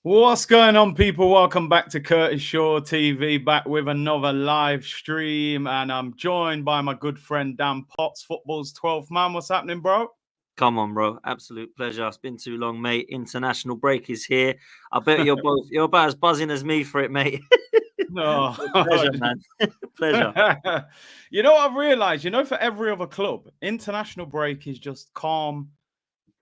What's going on, people? Welcome back to Curtis Shaw TV, back with another live stream. And I'm joined by my good friend Dan Potts, football's 12th man. What's happening, bro? Come on, bro. Absolute pleasure. It's been too long, mate. International break is here. I bet you're about as buzzing as me for it, mate. No. Pleasure, man. Pleasure. You know what I've realised? For every other club, international break is just calm,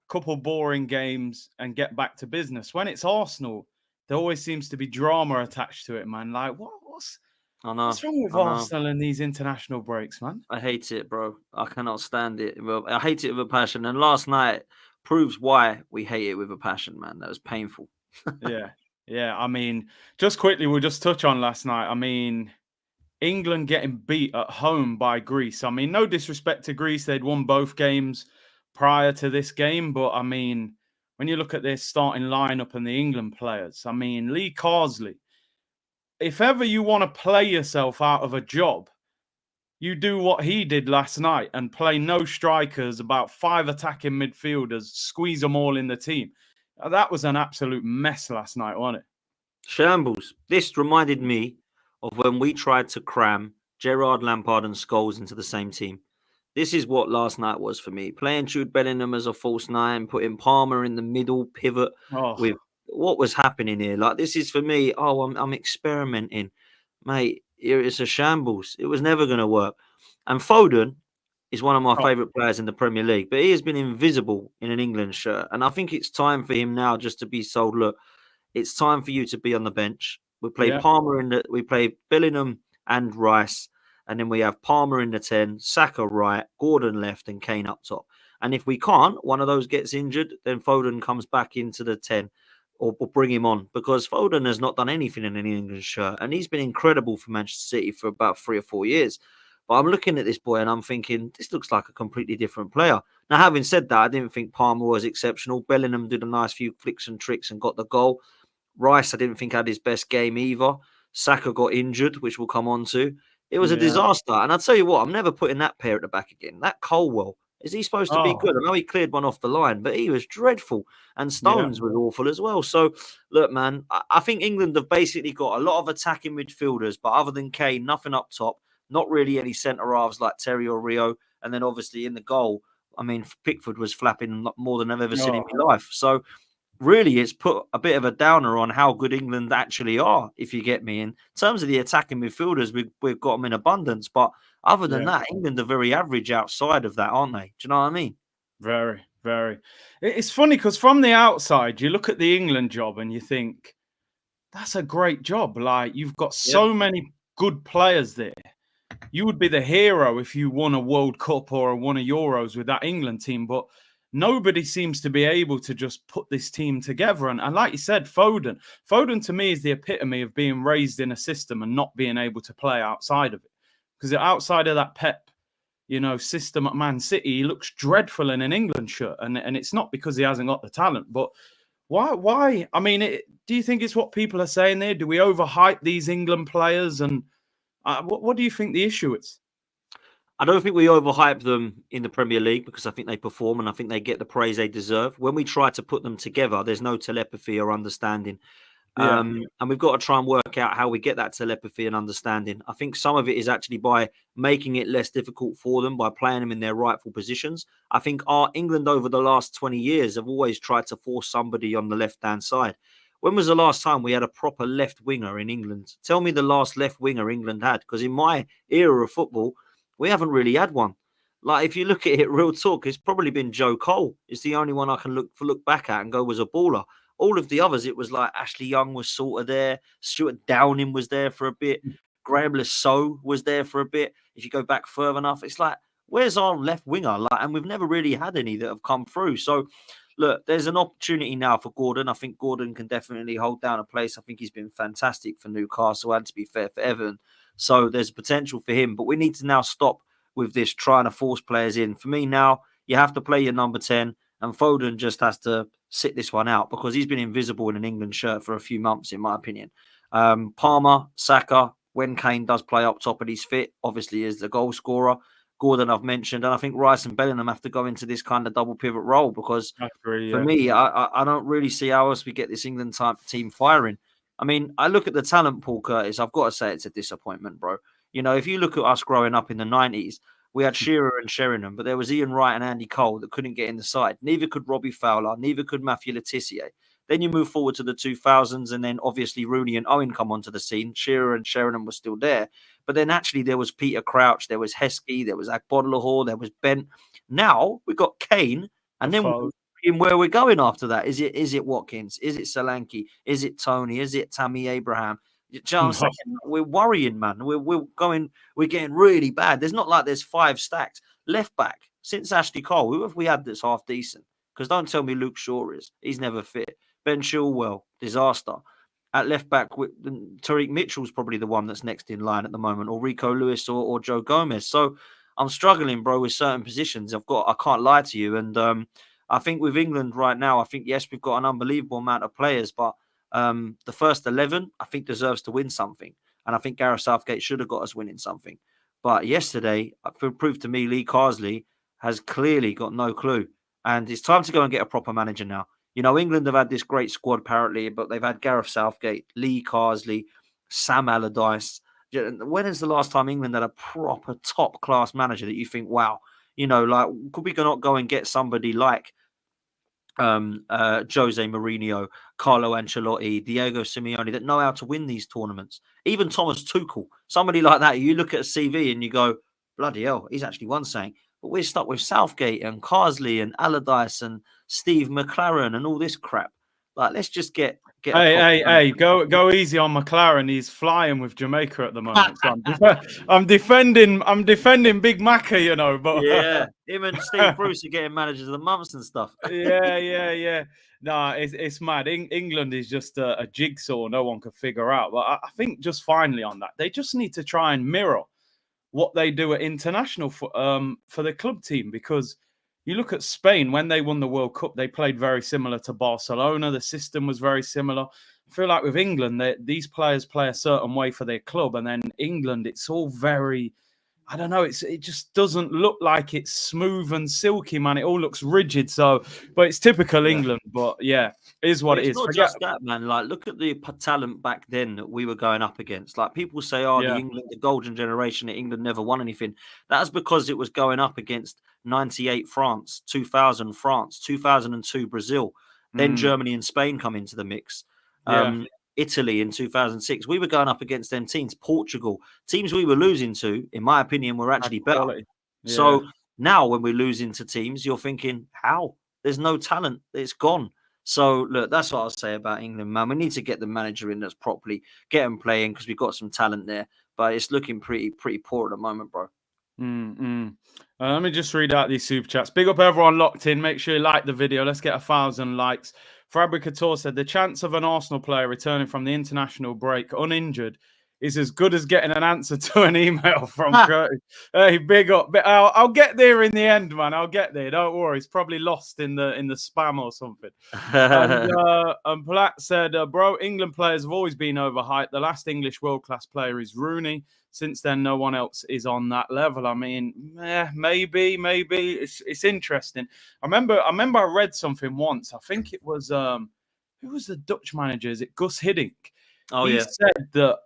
couple boring games, and get back to business. When it's Arsenal, there always seems to be drama attached to it, man. Like, what's wrong with Arsenal and these international breaks, man? I hate it, bro. I cannot stand it. Well, I hate it with a passion. And last night proves why we hate it with a passion, man. That was painful. Yeah. I mean, just quickly, we'll just touch on last night. I mean, England getting beat at home by Greece. I mean, no disrespect to Greece. They'd won both games prior to this game. But, I mean, when you look at their starting lineup and the England players, I mean, Lee Carsley, if ever you want to play yourself out of a job, you do what he did last night and play no strikers, about 5 attacking midfielders, squeeze them all in the team. That was an absolute mess last night, wasn't it? Shambles. This reminded me of when we tried to cram Gerrard, Lampard and Scholes into the same team. This is what last night was for me. Playing Jude Bellingham as a false nine, putting Palmer in the middle pivot with what was happening here. Like, this is for me, I'm experimenting. Mate, it's a shambles. It was never going to work. And Foden is one of my favourite players in the Premier League, but he has been invisible in an England shirt. And I think it's time for him now just to be sold, look, it's time for you to be on the bench. We play Palmer we play Bellingham and Rice, and then we have Palmer in the 10, Saka right, Gordon left, and Kane up top. And if we can't, one of those gets injured, then Foden comes back into the 10 or bring him on, because Foden has not done anything in an England shirt, and he's been incredible for Manchester City for about 3 or 4 years. But I'm looking at this boy and I'm thinking, this looks like a completely different player. Now, having said that, I didn't think Palmer was exceptional. Bellingham did a nice few flicks and tricks and got the goal. Rice, I didn't think had his best game either. Saka got injured, which we'll come on to. It was a disaster. And I'll tell you what, I'm never putting that pair at the back again. That Colwell, is he supposed to be good? I know he cleared one off the line, but he was dreadful. And Stones was awful as well. So, look, man, I think England have basically got a lot of attacking midfielders, but other than Kane, nothing up top. Not really any centre-halves like Terry or Rio. And then obviously in the goal, I mean, Pickford was flapping more than I've ever seen in my life. So, really, it's put a bit of a downer on how good England actually are, if you get me. In terms of the attacking midfielders, we've got them in abundance. But other than that, England are very average outside of that, aren't they? Do you know what I mean? Very, very. It's funny because from the outside, you look at the England job and you think, that's a great job. Like, you've got so many good players there. You would be the hero if you won a World Cup or won a Euros with that England team. But nobody seems to be able to just put this team together. And like you said, Foden to me is the epitome of being raised in a system and not being able to play outside of it. Because outside of that Pep, system at Man City, he looks dreadful in an England shirt. And it's not because he hasn't got the talent, but why? I mean, do you think it's what people are saying there? Do we overhype these England players? And what do you think the issue is? I don't think we overhype them in the Premier League because I think they perform and I think they get the praise they deserve. When we try to put them together, there's no telepathy or understanding. And we've got to try and work out how we get that telepathy and understanding. I think some of it is actually by making it less difficult for them, by playing them in their rightful positions. I think our England over the last 20 years have always tried to force somebody on the left-hand side. When was the last time we had a proper left winger in England? Tell me the last left winger England had, because in my era of football, we haven't really had one. Like, if you look at it, real talk, it's probably been Joe Cole. It's the only one I can look back at and go was a baller. All of the others, it was like Ashley Young was sort of there. Stuart Downing was there for a bit. Graham Lasso was there for a bit. If you go back further enough, it's like, where's our left winger? Like, and we've never really had any that have come through. So, look, there's an opportunity now for Gordon. I think Gordon can definitely hold down a place. I think he's been fantastic for Newcastle and, to be fair, for Everton. So there's potential for him. But we need to now stop with this trying to force players in. For me now, you have to play your number 10. And Foden just has to sit this one out because he's been invisible in an England shirt for a few months, in my opinion. Palmer, Saka, when Kane does play up top and he's fit, obviously is the goal scorer. Gordon I've mentioned, and I think Rice and Bellingham have to go into this kind of double pivot role because I agree, for me, I don't really see how else we get this England type team firing. I mean, I look at the talent pool, Curtis. I've got to say it's a disappointment, bro. You know, if you look at us growing up in the 90s, we had Shearer and Sheringham, but there was Ian Wright and Andy Cole that couldn't get in the side. Neither could Robbie Fowler, neither could Matthew Letitia. Then you move forward to the 2000s, and then obviously Rooney and Owen come onto the scene. Shearer and Sheringham were still there. But then actually there was Peter Crouch, there was Heskey, there was Akbodlahor, there was Bent. Now we've got Kane, and then in where we're going after that. Is it Watkins? Is it Solanke? Is it Tony? Is it Tammy Abraham? You know what I'm saying? We're worrying, man. We're getting really bad. There's not like there's 5 stacked. Left back, since Ashley Cole, who have we had that's half decent? Because don't tell me Luke Shaw is. He's never fit. Ben Chilwell, disaster. At left back, Tariq Mitchell's probably the one that's next in line at the moment, or Rico Lewis or Joe Gomez. So I'm struggling, bro, with certain positions. I can't lie to you. And I think with England right now, I think, yes, we've got an unbelievable amount of players, but the first 11, I think, deserves to win something. And I think Gareth Southgate should have got us winning something. But yesterday, it proved to me Lee Carsley has clearly got no clue. And it's time to go and get a proper manager now. You know, England have had this great squad apparently, but they've had Gareth Southgate, Lee Carsley, Sam Allardyce. When is the last time England had a proper top-class manager that you think, wow, you know, like, could we not go and get somebody like Jose Mourinho, Carlo Ancelotti, Diego Simeone that know how to win these tournaments? Even Thomas Tuchel, somebody like that. You look at a CV and you go, bloody hell, he's actually won something. But we're stuck with Southgate and Carsley and Allardyce and Steve McLaren and all this crap. Like, let's just get. Hey, go easy on McLaren. He's flying with Jamaica at the moment. So I'm defending Big Macca, you know. But yeah, him and Steve Bruce are getting managers of the months and stuff. Yeah. No, it's mad. England is just a jigsaw no one could figure out. But I think just finally on that, they just need to try and mirror what they do at international for the club team, because you look at Spain, when they won the World Cup, they played very similar to Barcelona. The system was very similar. I feel like with England, these players play a certain way for their club, and then England, it's all very, I don't know, it just doesn't look like it's smooth and silky, man. It all looks rigid. So, but it's typical England. But yeah, it is what it is. It's not just that, man. Like, look at the talent back then that we were going up against. Like, people say, the golden generation at England never won anything. That's because it was going up against 98 France, 2000 France, 2002 Brazil, then Germany and Spain come into the mix. Italy in 2006. We were going up against them teams. Portugal, teams we were losing to, in my opinion, were actually better. Yeah. So now when we're losing to teams, you're thinking, how? There's no talent. It's gone. So look, that's what I'll say about England, man. We need to get the manager in that's properly, get them playing, because we've got some talent there. But it's looking pretty poor at the moment, bro. Let me just read out these super chats. Big up everyone locked in. Make sure you like the video. Let's get 1,000 likes. Fabricator said the chance of an Arsenal player returning from the international break uninjured is as good as getting an answer to an email from Curtis. Hey, big up. I'll get there in the end, man. I'll get there. Don't worry. It's probably lost in the spam or something. And Platt said, bro, England players have always been overhyped. The last English world-class player is Rooney. Since then, no one else is on that level. I mean, maybe. It's interesting. I remember I read something once. I think it was who was the Dutch manager? Is it Gus Hiddink? He said that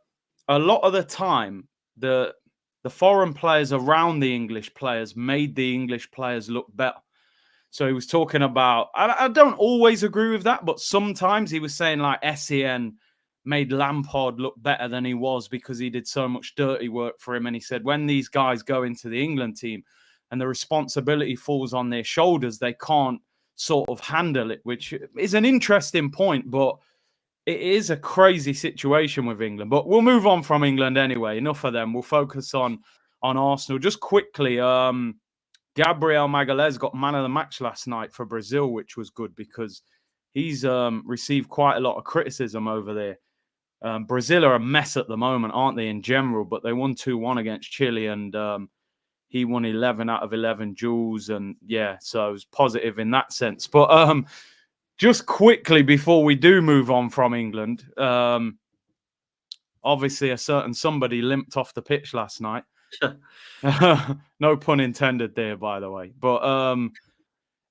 a lot of the time, the foreign players around the English players made the English players look better. So he was talking about, I don't always agree with that, but sometimes he was saying like SEN made Lampard look better than he was because he did so much dirty work for him. And he said, when these guys go into the England team and the responsibility falls on their shoulders, they can't sort of handle it, which is an interesting point, but it is a crazy situation with England. But we'll move on from England anyway. Enough of them. We'll focus on Arsenal. Just quickly, Gabriel Magalhaes got man of the match last night for Brazil, which was good because he's received quite a lot of criticism over there. Brazil are a mess at the moment, aren't they, in general? But they won 2-1 against Chile, and he won 11 out of 11 duels. And yeah, so it was positive in that sense. But just quickly before we do move on from England, obviously a certain somebody limped off the pitch last night. No pun intended there, by the way. But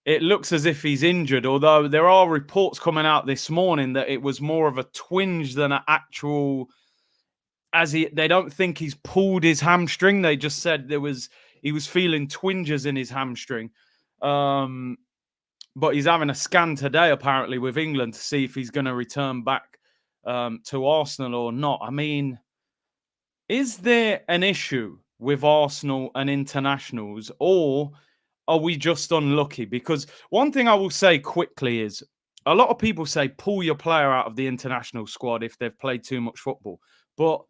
it looks as if he's injured, although there are reports coming out this morning that it was more of a twinge than an actual. They don't think he's pulled his hamstring. They just said he was feeling twinges in his hamstring. But he's having a scan today, apparently, with England to see if he's going to return back to Arsenal or not. I mean, is there an issue with Arsenal and internationals, or are we just unlucky? Because one thing I will say quickly is a lot of people say pull your player out of the international squad if they've played too much football. But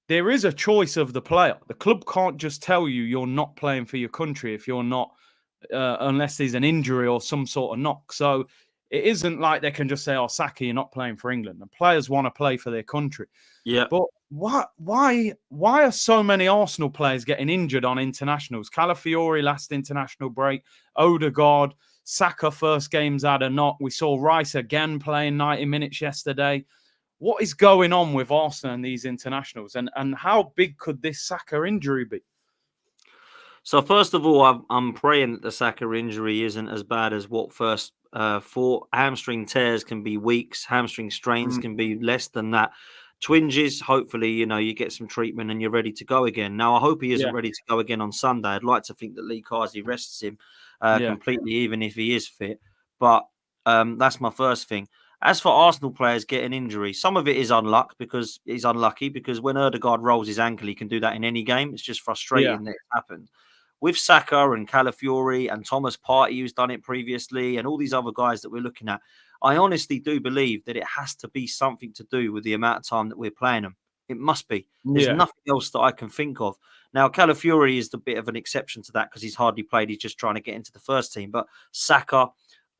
there is a choice of the player. The club can't just tell you you're not playing for your country if you're not, unless there's an injury or some sort of knock. So it isn't like they can just say, "Oh, Saka, you're not playing for England." The players want to play for their country. Yeah. But why are so many Arsenal players getting injured on internationals? Calafiori last international break, Odegaard, Saka first game's had a knock. We saw Rice again playing 90 minutes yesterday. What is going on with Arsenal and these internationals, and how big could this Saka injury be? So first of all, I'm praying that the Saka injury isn't as bad as what first thought. Hamstring tears can be weeks. Hamstring strains can be less than that. Twinges, hopefully, you get some treatment and you're ready to go again. Now, I hope he isn't ready to go again on Sunday. I'd like to think that Lee Carsley rests him completely, even if he is fit. But that's my first thing. As for Arsenal players getting injury, some of it is unlucky because when Odegaard rolls his ankle, he can do that in any game. It's just frustrating that it happened. With Saka and Calafiori and Thomas Partey, who's done it previously, and all these other guys that we're looking at, I honestly do believe that it has to be something to do with the amount of time that we're playing them. It must be. There's nothing else that I can think of. Now, Calafiori is a bit of an exception to that because he's hardly played. He's just trying to get into the first team. But Saka,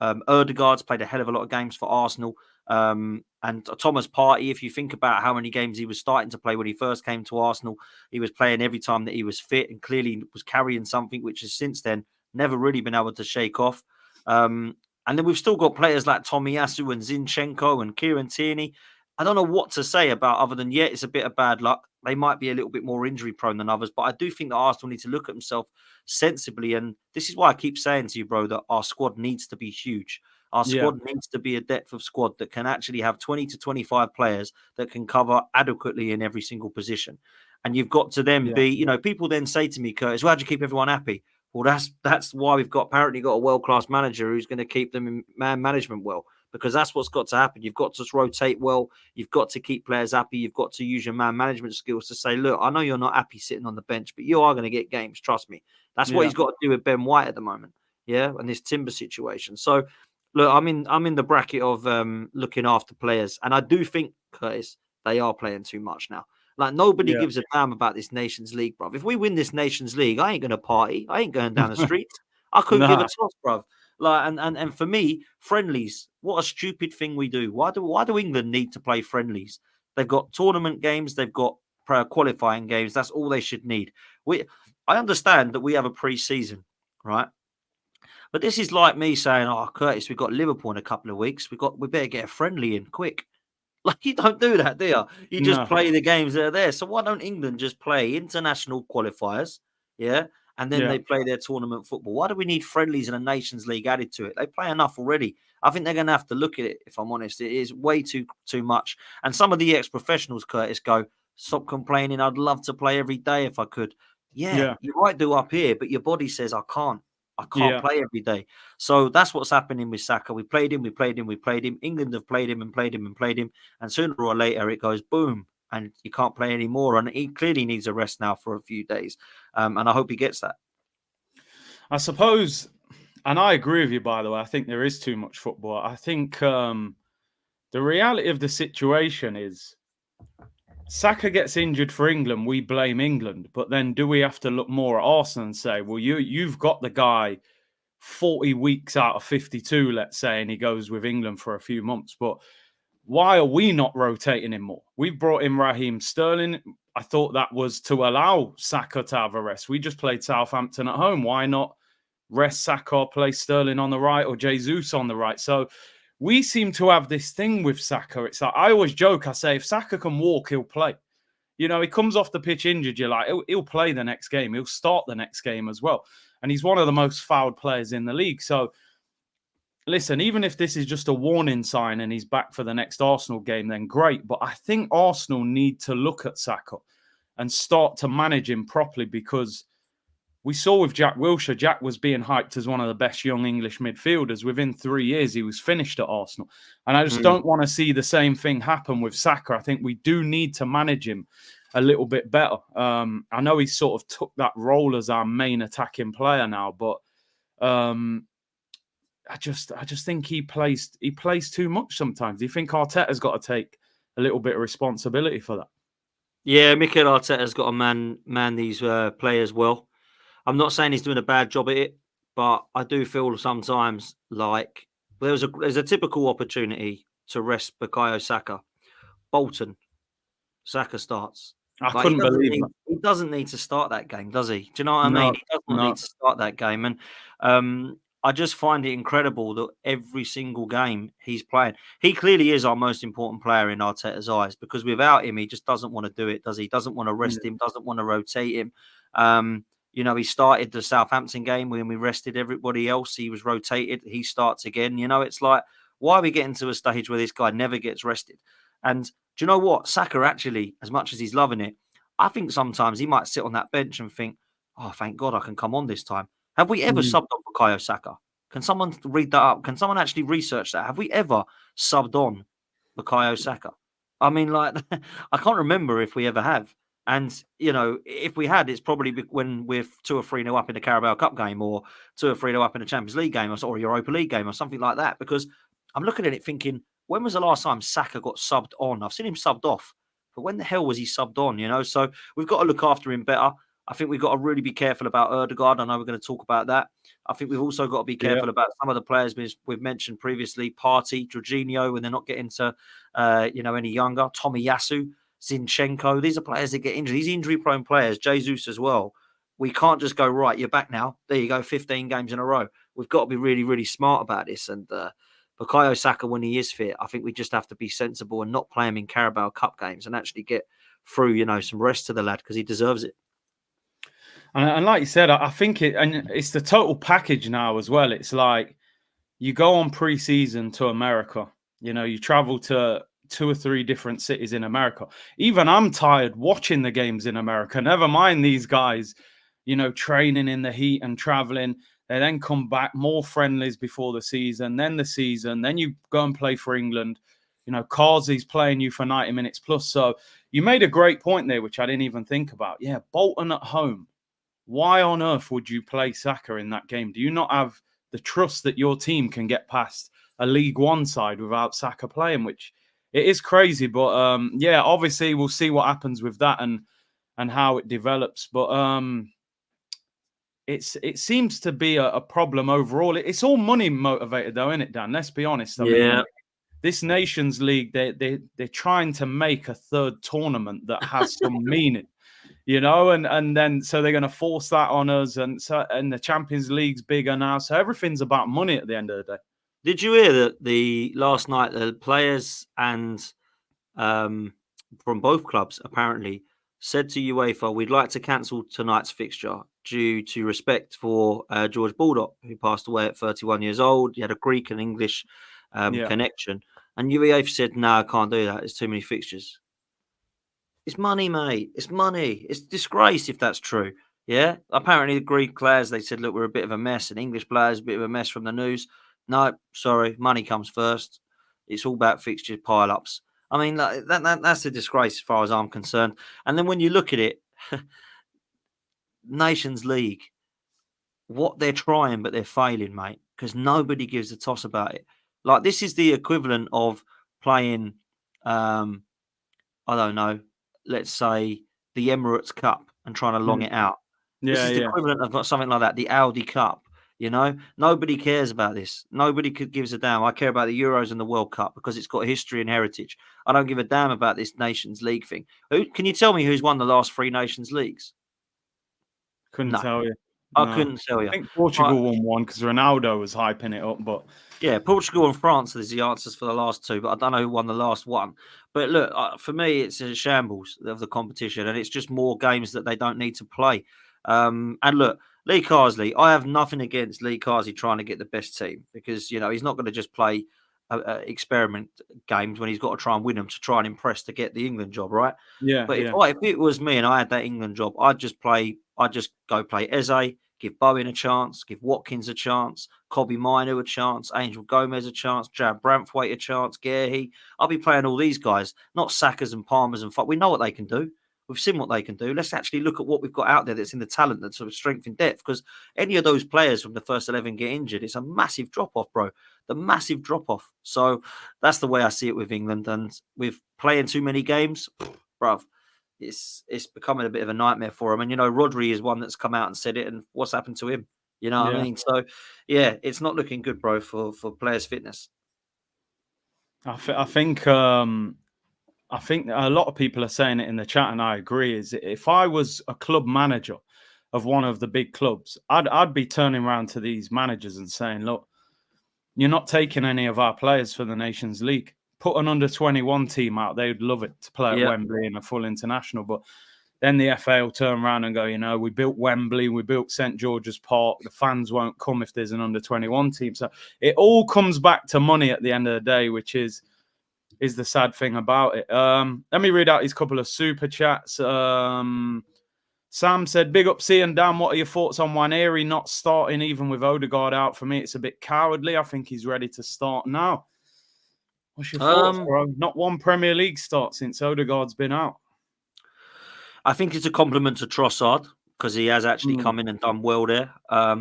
Odegaard's played a hell of a lot of games for Arsenal. And Thomas Partey, if you think about how many games he was starting to play when he first came to Arsenal, he was playing every time that he was fit and clearly was carrying something, which has since then never really been able to shake off. And then we've still got players like Tomiyasu and Zinchenko and Kieran Tierney. I don't know what to say about other than, it's a bit of bad luck. They might be a little bit more injury prone than others, but I do think that Arsenal need to look at themselves sensibly. And this is why I keep saying to you, bro, that our squad needs to be huge. Our squad needs to be a depth of squad that can actually have 20 to 25 players that can cover adequately in every single position. And you've got to then be, people then say to me, Curtis, well, how'd you keep everyone happy? Well, that's why we've apparently got a world-class manager who's going to keep them in man management well, because that's what's got to happen. You've got to rotate well. You've got to keep players happy. You've got to use your man management skills to say, look, I know you're not happy sitting on the bench, but you are going to get games. Trust me. That's what he's got to do with Ben White at the moment. Yeah. And this Timber situation. So look, I'm in the bracket of looking after players. And I do think, Curtis, they are playing too much now. Like, nobody gives a damn about this Nations League, bruv. If we win this Nations League, I ain't going to party. I ain't going down the streets. I couldn't give a toss, bruv. Like, and for me, friendlies, what a stupid thing we do. Why do England need to play friendlies? They've got tournament games. They've got qualifying games. That's all they should need. I understand that we have a pre-season, right? But this is like me saying, oh, Curtis, we've got Liverpool in a couple of weeks. We better get a friendly in quick. Like, you don't do that, do you? You just play the games that are there. So why don't England just play international qualifiers, and then they play their tournament football? Why do we need friendlies and a Nations League added to it? They play enough already. I think they're going to have to look at it, if I'm honest. It is way too much. And some of the ex-professionals, Curtis, go, stop complaining. I'd love to play every day if I could. Yeah, you might do up here, but your body says, I can't play every day. So that's what's happening with Saka. We played him. England have played him. And sooner or later it goes boom, and you can't play anymore. And he clearly needs a rest now for a few days. And I hope he gets that. I suppose, and I agree with you, by the way, I think there is too much football. I think the reality of the situation is Saka gets injured for England, we blame England. But then do we have to look more at Arsenal and say, well, you've got the guy 40 weeks out of 52, let's say, and he goes with England for a few months. But why are we not rotating him more? We've brought in Raheem Sterling. I thought that was to allow Saka to have a rest. We just played Southampton at home. Why not rest Saka or play Sterling on the right or Jesus on the right? So we seem to have this thing with Saka. It's like, I always joke, I say, if Saka can walk, he'll play. You know, he comes off the pitch injured. You're like, he'll play the next game. He'll start the next game as well. And he's one of the most fouled players in the league. So, listen, even if this is just a warning sign and he's back for the next Arsenal game, then great. But I think Arsenal need to look at Saka and start to manage him properly, because we saw with Jack Wilshere, Jack was being hyped as one of the best young English midfielders. Within 3 years, he was finished at Arsenal. And I just don't want to see the same thing happen with Saka. I think we do need to manage him a little bit better. I know he sort of took that role as our main attacking player now, but I just think he plays too much sometimes. Do you think Arteta's got to take a little bit of responsibility for that? Yeah, Mikel Arteta's got to man these players well. I'm not saying he's doing a bad job at it, but I do feel sometimes like there's a typical opportunity to rest Bukayo Saka. Bolton, Saka starts. I couldn't believe that. He doesn't need to start that game, does he? Do you know what I mean? He doesn't need to start that game. And I just find it incredible that every single game he's playing, he clearly is our most important player in Arteta's eyes, because without him, he just doesn't want to do it, does he? Doesn't want to rest him, doesn't want to rotate him. You know, he started the Southampton game when we rested everybody else. He was rotated. He starts again. You know, it's like, why are we getting to a stage where this guy never gets rested? And do you know what? Saka actually, as much as he's loving it, I think sometimes he might sit on that bench and think, oh, thank God I can come on this time. Have we ever subbed on Bukayo Saka? Can someone read that up? Can someone actually research that? Have we ever subbed on Bukayo Saka? I mean, like, I can't remember if we ever have. And, you know, if we had, it's probably when we're 2 or 3-0 up in the Carabao Cup game, or 2 or 3-0 up in the Champions League game, or Europa League game, or something like that. Because I'm looking at it thinking, when was the last time Saka got subbed on? I've seen him subbed off, but when the hell was he subbed on, you know? So we've got to look after him better. I think we've got to really be careful about Odegaard. I know we're going to talk about that. I think we've also got to be careful about some of the players we've mentioned previously. Partey, Jorginho, when they're not getting to, any younger. Tomiyasu, Zinchenko. These are players that get injured. These injury-prone players, Jesus as well. We can't just go, right, you're back now. There you go, 15 games in a row. We've got to be really, really smart about this. And Bukayo Saka, when he is fit, I think we just have to be sensible and not play him in Carabao Cup games and actually get through, you know, some rest to the lad, because he deserves it. And like you said, I think it's the total package now as well. It's like you go on pre-season to America. You know, you travel to 2 or 3 different cities in America. Even I'm tired watching the games in America. Never mind these guys, you know, training in the heat and traveling. They then come back, more friendlies before the season, then you go and play for England. You know, Carsey's playing you for 90 minutes plus. So you made a great point there, which I didn't even think about. Yeah, Bolton at home. Why on earth would you play Saka in that game? Do you not have the trust that your team can get past a League One side without Saka playing? Which it is crazy, but obviously we'll see what happens with that and how it develops. But it seems to be a problem overall. It's all money motivated, though, isn't it, Dan? Let's be honest. I mean, this Nations League, they're trying to make a third tournament that has some meaning. You know, and then so they're going to force that on us, and the Champions League's bigger now, so everything's about money at the end of the day. Did you hear that the last night the players and from both clubs apparently said to UEFA, we'd like to cancel tonight's fixture due to respect for George Baldock, who passed away at 31 years old. He had a Greek and English connection, and UEFA said, no, I can't do that. There's too many fixtures. It's money, mate. It's money. It's disgrace if that's true. Yeah. Apparently, the Greek players, they said, look, we're a bit of a mess. And English players, a bit of a mess from the news. No, sorry. Money comes first. It's all about fixture pile-ups. I mean, that's a disgrace as far as I'm concerned. And then when you look at it, Nations League, what they're trying, but they're failing, mate, because nobody gives a toss about it. Like, this is the equivalent of playing, I don't know, let's say the Emirates Cup and trying to long it out. This is the equivalent of something like that, the Audi Cup. You know, nobody cares about this. Nobody gives a damn. I care about the Euros and the World Cup because it's got history and heritage. I don't give a damn about this Nations League thing. Can you tell me who's won the last 3 Nations Leagues? Couldn't tell you. I couldn't tell you. I think Portugal won one because Ronaldo was hyping it up, but yeah, Portugal and France is the answers for the last two, but I don't know who won the last one. But look, for me, it's a shambles of the competition, and it's just more games that they don't need to play. And look, Lee Carsley, I have nothing against Lee Carsley trying to get the best team because he's not going to just play experiment games when he's got to try and win them to try and impress to get the England job, right? yeah, But yeah. if it was me and I had that England job, I'd just go play Eze, give Bowen a chance, give Watkins a chance, Kobbie Mainoo a chance, Angel Gomez a chance, Jan Branthwaite a chance, Gearhey. I'll be playing all these guys, not Sakas and Palmers and we know what they can do. We've seen what they can do. Let's actually look at what we've got out there that's in the talent, that's sort of strength and depth. Because any of those players from the first 11 get injured, it's a massive drop-off, bro. The massive drop-off. So that's the way I see it with England. And with playing too many games, bruv, it's becoming a bit of a nightmare for him. And, Rodri is one that's come out and said it. And what's happened to him? You know what I mean? So, yeah, it's not looking good, bro, for players' fitness. I think a lot of people are saying it in the chat, and I agree. Is if I was a club manager of one of the big clubs, I'd be turning around to these managers and saying, "Look, you're not taking any of our players for the Nations League. Put an under-21 team out. They'd love it to play at Wembley in a full international." But then the FA will turn around and go, we built Wembley, we built St George's Park. The fans won't come if there's an under-21 team. So it all comes back to money at the end of the day, which is the sad thing about it. Let me read out these couple of super chats. Sam said, big up C and Dan. What are your thoughts on Nwaneri not starting even with Odegaard out? For me, it's a bit cowardly. I think he's ready to start now. What's your thoughts, bro? Not one Premier League start since Odegaard's been out. I think it's a compliment to Trossard because he has actually come in and done well there. I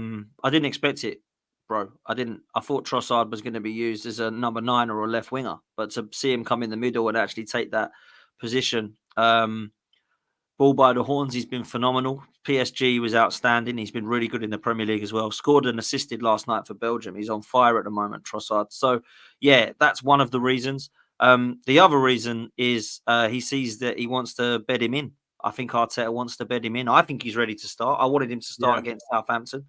didn't expect it, bro. I didn't. I thought Trossard was going to be used as a number 9 or a left winger, but to see him come in the middle and actually take that position, ball by the horns, he's been phenomenal. PSG was outstanding. He's been really good in the Premier League as well. Scored and assisted last night for Belgium. He's on fire at the moment, Trossard. So, yeah, that's one of the reasons. The other reason is he sees that he wants to bed him in. I think Arteta wants to bed him in. I think he's ready to start. I wanted him to start against Southampton.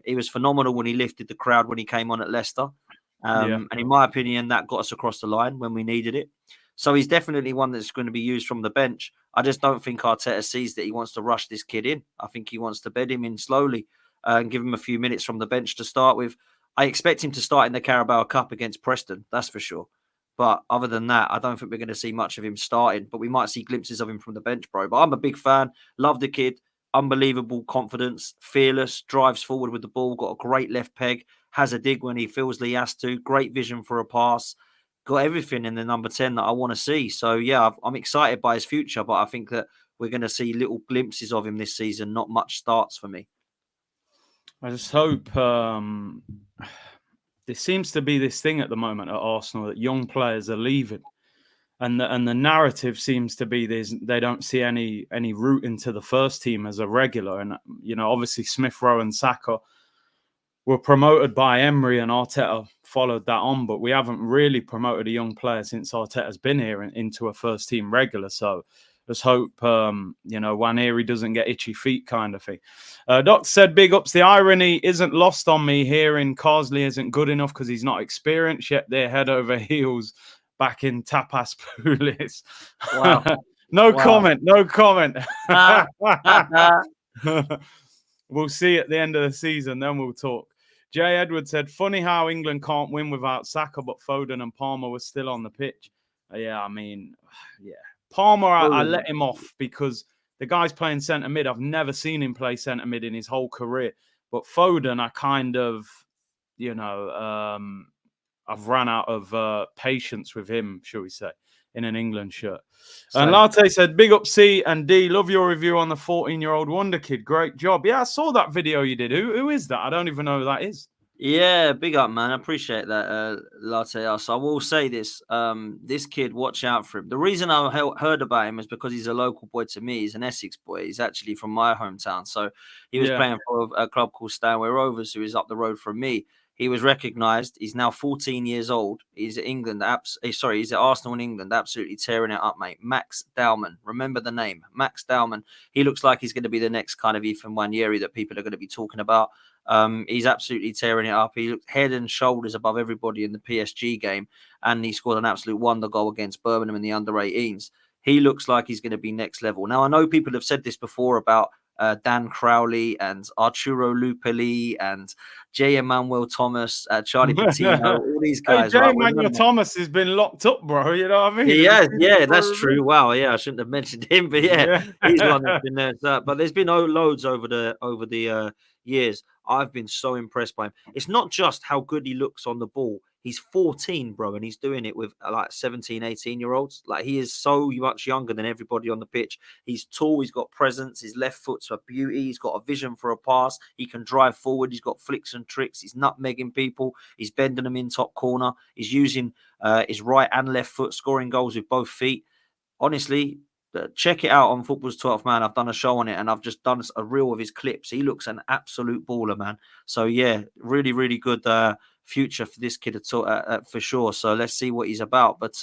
He was phenomenal when he lifted the crowd when he came on at Leicester. And in my opinion, that got us across the line when we needed it. So he's definitely one that's going to be used from the bench. I just don't think Arteta sees that he wants to rush this kid in. I think he wants to bed him in slowly and give him a few minutes from the bench to start with. I expect him to start in the Carabao Cup against Preston, that's for sure. But other than that, I don't think we're going to see much of him starting. But we might see glimpses of him from the bench, bro. But I'm a big fan. Love the kid. Unbelievable confidence. Fearless. Drives forward with the ball. Got a great left peg. Has a dig when he feels that he has to. Great vision for a pass. Got everything in the number 10 that I want to see. So, yeah, I'm excited by his future. But I think that we're going to see little glimpses of him this season. Not much starts for me. I just hope... there seems to be this thing at the moment at Arsenal that young players are leaving, and the narrative seems to be they don't see any route into the first team as a regular. And obviously Smith Rowe and Saka were promoted by Emery, and Arteta followed that on. But we haven't really promoted a young player since Arteta's been here into a first team regular. So let's hope, Nwaneri doesn't get itchy feet kind of thing. Doc said, big ups. The irony isn't lost on me hearing Carsley isn't good enough because he's not experienced yet. They're head over heels back in Tapas Pulis. Wow. No comment. We'll see at the end of the season, then we'll talk. Jay Edwards said, funny how England can't win without Saka, but Foden and Palmer were still on the pitch. Palmer, I let him off because the guy's playing centre mid. I've never seen him play centre mid in his whole career. But Foden, I kind of, I've run out of patience with him, shall we say, in an England shirt. And Latte said, big up C and D. Love your review on the 14-year-old wonder kid. Great job. Yeah, I saw that video you did. Who is that? I don't even know who that is. Yeah, big up, man. I appreciate that, Latte. So I will say this. This kid, watch out for him. The reason I heard about him is because he's a local boy to me. He's an Essex boy. He's actually from my hometown. So he was playing for a club called Stanway Rovers, who is up the road from me. He was recognised. He's now 14 years old. He's at England. He's at Arsenal in England, absolutely tearing it up, mate. Max Dowman. Remember the name, Max Dowman. He looks like he's going to be the next kind of Ethan Nwaneri that people are going to be talking about. He's absolutely tearing it up. He looked head and shoulders above everybody in the PSG game, and he scored an absolute wonder goal against Birmingham in the under-18s. He looks like he's going to be next level. Now, I know people have said this before about Dan Crowley and Arturo Lupoli and J. Emmanuel Thomas, Charlie Patino, all these guys. J. Right? Emmanuel Thomas has been locked up, bro. You know what I mean? Yeah, that's true. Wow, yeah, I shouldn't have mentioned him, but yeah. He's one that's been there. But there's been loads over the years. I've been so impressed by him. It's not just how good he looks on the ball. He's 14, bro, and he's doing it with like 17, 18-year-olds. Like, he is so much younger than everybody on the pitch. He's tall. He's got presence. His left foot's a beauty. He's got a vision for a pass. He can drive forward. He's got flicks and tricks. He's nutmegging people. He's bending them in top corner. He's using his right and left foot, scoring goals with both feet. Honestly, check it out on Football's 12th Man. I've done a show on it, and I've just done a reel of his clips. He looks an absolute baller, man. So, yeah, really, really good future for this kid for sure. So let's see what he's about. But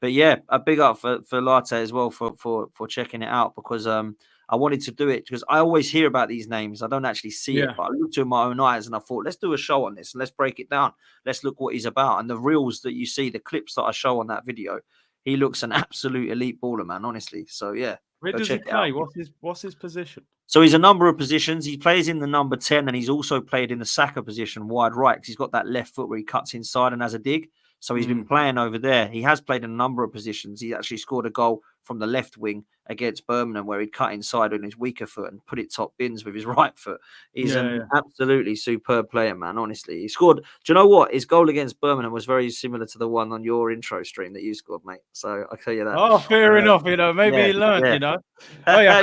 yeah, a big up for Latte as well for checking it out, because I wanted to do it because I always hear about these names. I don't actually see it, but I looked in my own eyes and I thought, let's do a show on this and let's break it down. Let's look what he's about. And the reels that you see, the clips that I show on that video, he looks an absolute elite baller, man, honestly. So, yeah. Where does he play? What's his position? So he's a number of positions. He plays in the number 10, and he's also played in the Saka position, wide right, because he's got that left foot where he cuts inside and has a dig. So he's been playing over there. He has played in a number of positions. He actually scored a goal from the left wing against Birmingham where he'd cut inside on his weaker foot and put it top bins with his right foot. He's an absolutely superb player, man, honestly. He scored. Do you know what? His goal against Birmingham was very similar to the one on your intro stream that you scored, mate. So I'll tell you that. Oh, fair enough. Maybe he learned, Oh, yeah,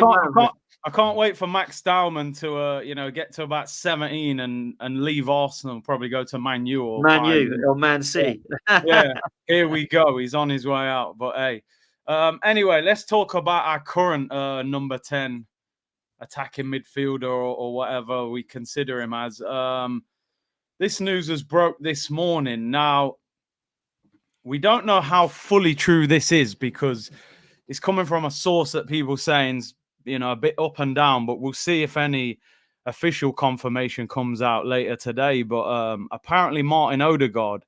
I can't wait for Max Dowman to, get to about 17 and leave Arsenal and probably go to Man U or Man City. Yeah, here we go. He's on his way out. But hey, anyway, let's talk about our current number 10 attacking midfielder or whatever we consider him as. This news was broke this morning. Now, we don't know how fully true this is because it's coming from a source that people saying's a bit up and down, but we'll see if any official confirmation comes out later today. But apparently Martin Odegaard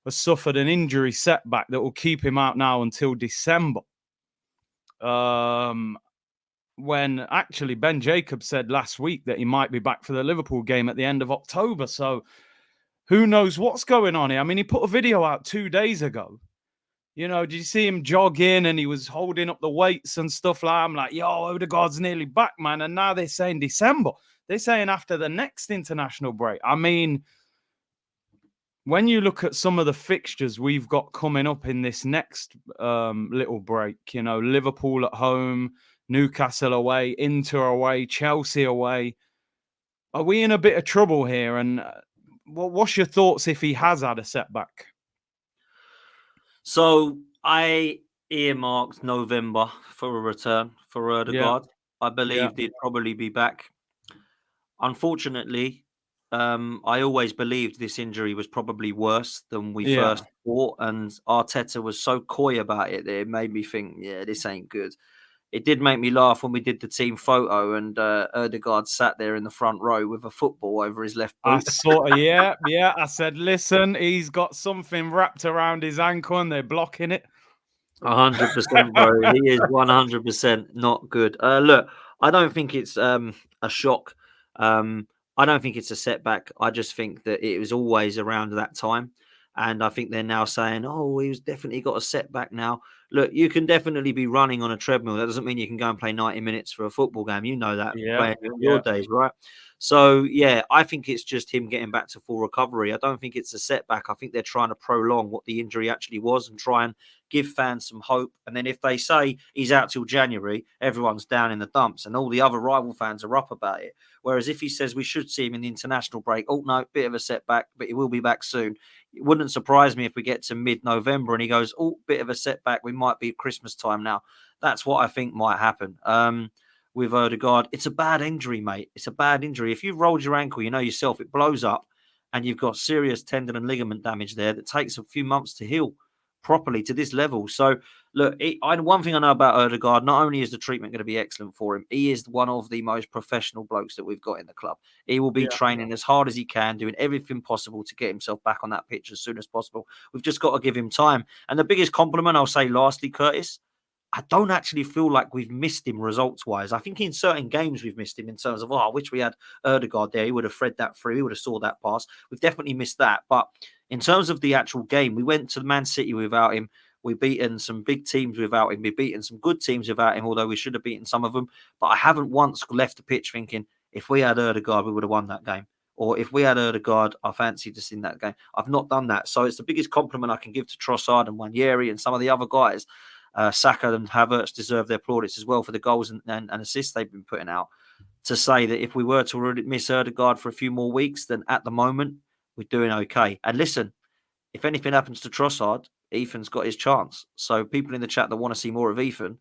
has suffered an injury setback that will keep him out now until December. When actually Ben Jacobs said last week that he might be back for the Liverpool game at the end of October. So who knows what's going on here? I mean, he put a video out 2 days ago. Did you see him jogging and he was holding up the weights and stuff like that? I'm like, yo, Odegaard's nearly back, man. And now they're saying December. They're saying after the next international break. I mean, when you look at some of the fixtures we've got coming up in this next little break, Liverpool at home, Newcastle away, Inter away, Chelsea away. Are we in a bit of trouble here? And what's your thoughts if he has had a setback? So I earmarked November for a return for Odegaard. I believed he'd probably be back. Unfortunately, I always believed this injury was probably worse than we first thought, and Arteta was so coy about it that it made me think, this ain't good. It did make me laugh when we did the team photo and Odegaard sat there in the front row with a football over his left boot. I said, listen, he's got something wrapped around his ankle and they're blocking it. 100%, bro. He is 100% not good. Look, I don't think it's a shock. I don't think it's a setback. I just think that it was always around that time. And I think they're now saying, he's definitely got a setback now. Look, you can definitely be running on a treadmill. That doesn't mean you can go and play 90 minutes for a football game. You know that playing in your days, right? So, I think it's just him getting back to full recovery. I don't think it's a setback. I think they're trying to prolong what the injury actually was and try and give fans some hope. And then if they say he's out till January, everyone's down in the dumps and all the other rival fans are up about it. Whereas if he says we should see him in the international break, no, bit of a setback, but he will be back soon. It wouldn't surprise me if we get to mid-November and he goes, bit of a setback. We might be at Christmas time now. That's what I think might happen. With Odegaard, it's a bad injury, mate. It's a bad injury. If you've rolled your ankle, you know yourself, it blows up. and you've got serious tendon and ligament damage there that takes a few months to heal properly to this level. So look, one thing I know about Odegaard, not only is the treatment going to be excellent for him, he is one of the most professional blokes that we've got in the club. He will be training as hard as he can, doing everything possible to get himself back on that pitch as soon as possible. We've just got to give him time. And the biggest compliment I'll say lastly, Curtis, I don't actually feel like we've missed him results-wise. I think in certain games we've missed him in terms of, I wish we had Odegaard there. He would have thread that through. He would have saw that pass. We've definitely missed that. But in terms of the actual game, we went to Man City without him. We've beaten some big teams without him. We've beaten some good teams without him, although we should have beaten some of them. But I haven't once left the pitch thinking, if we had Odegaard, we would have won that game. Or if we had Odegaard, I fancied us in that game. I've not done that. So it's the biggest compliment I can give to Trossard and Nwaneri and some of the other guys. Saka and Havertz deserve their plaudits as well for the goals and assists they've been putting out. To say that if we were to miss Odegaard for a few more weeks, then at the moment, we're doing okay. And listen, if anything happens to Trossard, Ethan's got his chance. So people in the chat that want to see more of Ethan,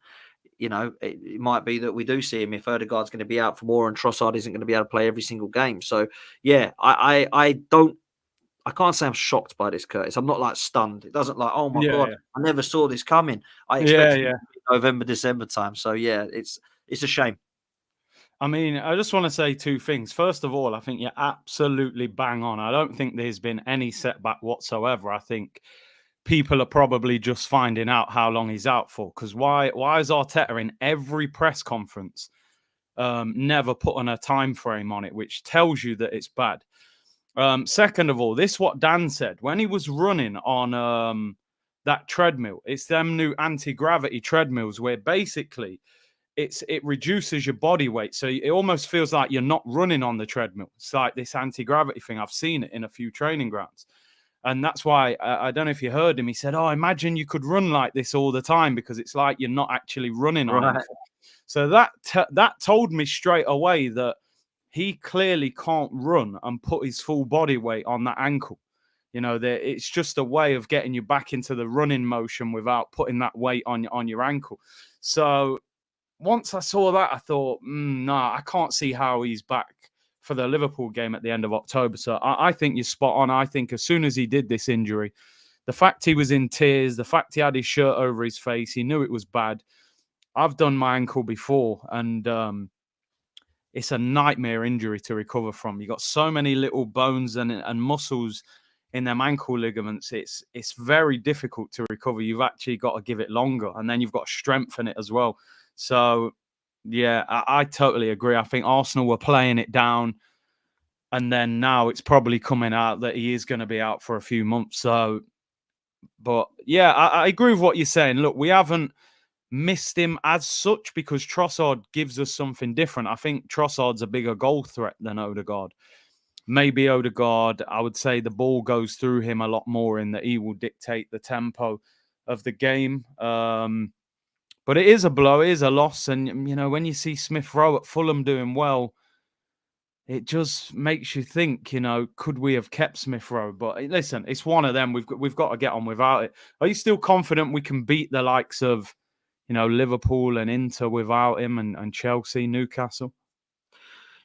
it might be that we do see him if Odegaard's going to be out for more and Trossard isn't going to be able to play every single game. So, yeah, I can't say I'm shocked by this, Curtis. I'm not like stunned. It doesn't like, oh my God, I never saw this coming. I expected it to be November, December time. So yeah, it's a shame. I mean, I just want to say two things. First of all, I think you're absolutely bang on. I don't think there's been any setback whatsoever. I think people are probably just finding out how long he's out for. Because why is Arteta in every press conference never putting a time frame on it, which tells you that it's bad. Second of all, this is what Dan said when he was running on that treadmill. It's them new anti-gravity treadmills where basically it reduces your body weight. So it almost feels like you're not running on the treadmill. It's like this anti-gravity thing. I've seen it in a few training grounds. And that's why, I don't know if you heard him, he said, imagine you could run like this all the time because it's like you're not actually running on it. So that told me straight away that he clearly can't run and put his full body weight on that ankle. It's just a way of getting you back into the running motion without putting that weight on your ankle. So once I saw that, I thought, I can't see how he's back for the Liverpool game at the end of October. So I think you're spot on. I think as soon as he did this injury, the fact he was in tears, the fact he had his shirt over his face, he knew it was bad. I've done my ankle before, and it's a nightmare injury to recover from. You got so many little bones and muscles in them ankle ligaments. It's very difficult to recover. You've actually got to give it longer, and then you've got to strengthen it as well. So, yeah, I totally agree. I think Arsenal were playing it down, and then now it's probably coming out that he is going to be out for a few months. So, but yeah, I agree with what you're saying. Look, we haven't missed him as such because Trossard gives us something different. I think Trossard's a bigger goal threat than Odegaard. Maybe Odegaard, I would say the ball goes through him a lot more in that he will dictate the tempo of the game. But it is a blow, it is a loss. And, when you see Smith Rowe at Fulham doing well, it just makes you think, could we have kept Smith Rowe? But listen, it's one of them. We've got to get on without it. Are you still confident we can beat the likes of, Liverpool and Inter without him and Chelsea, Newcastle?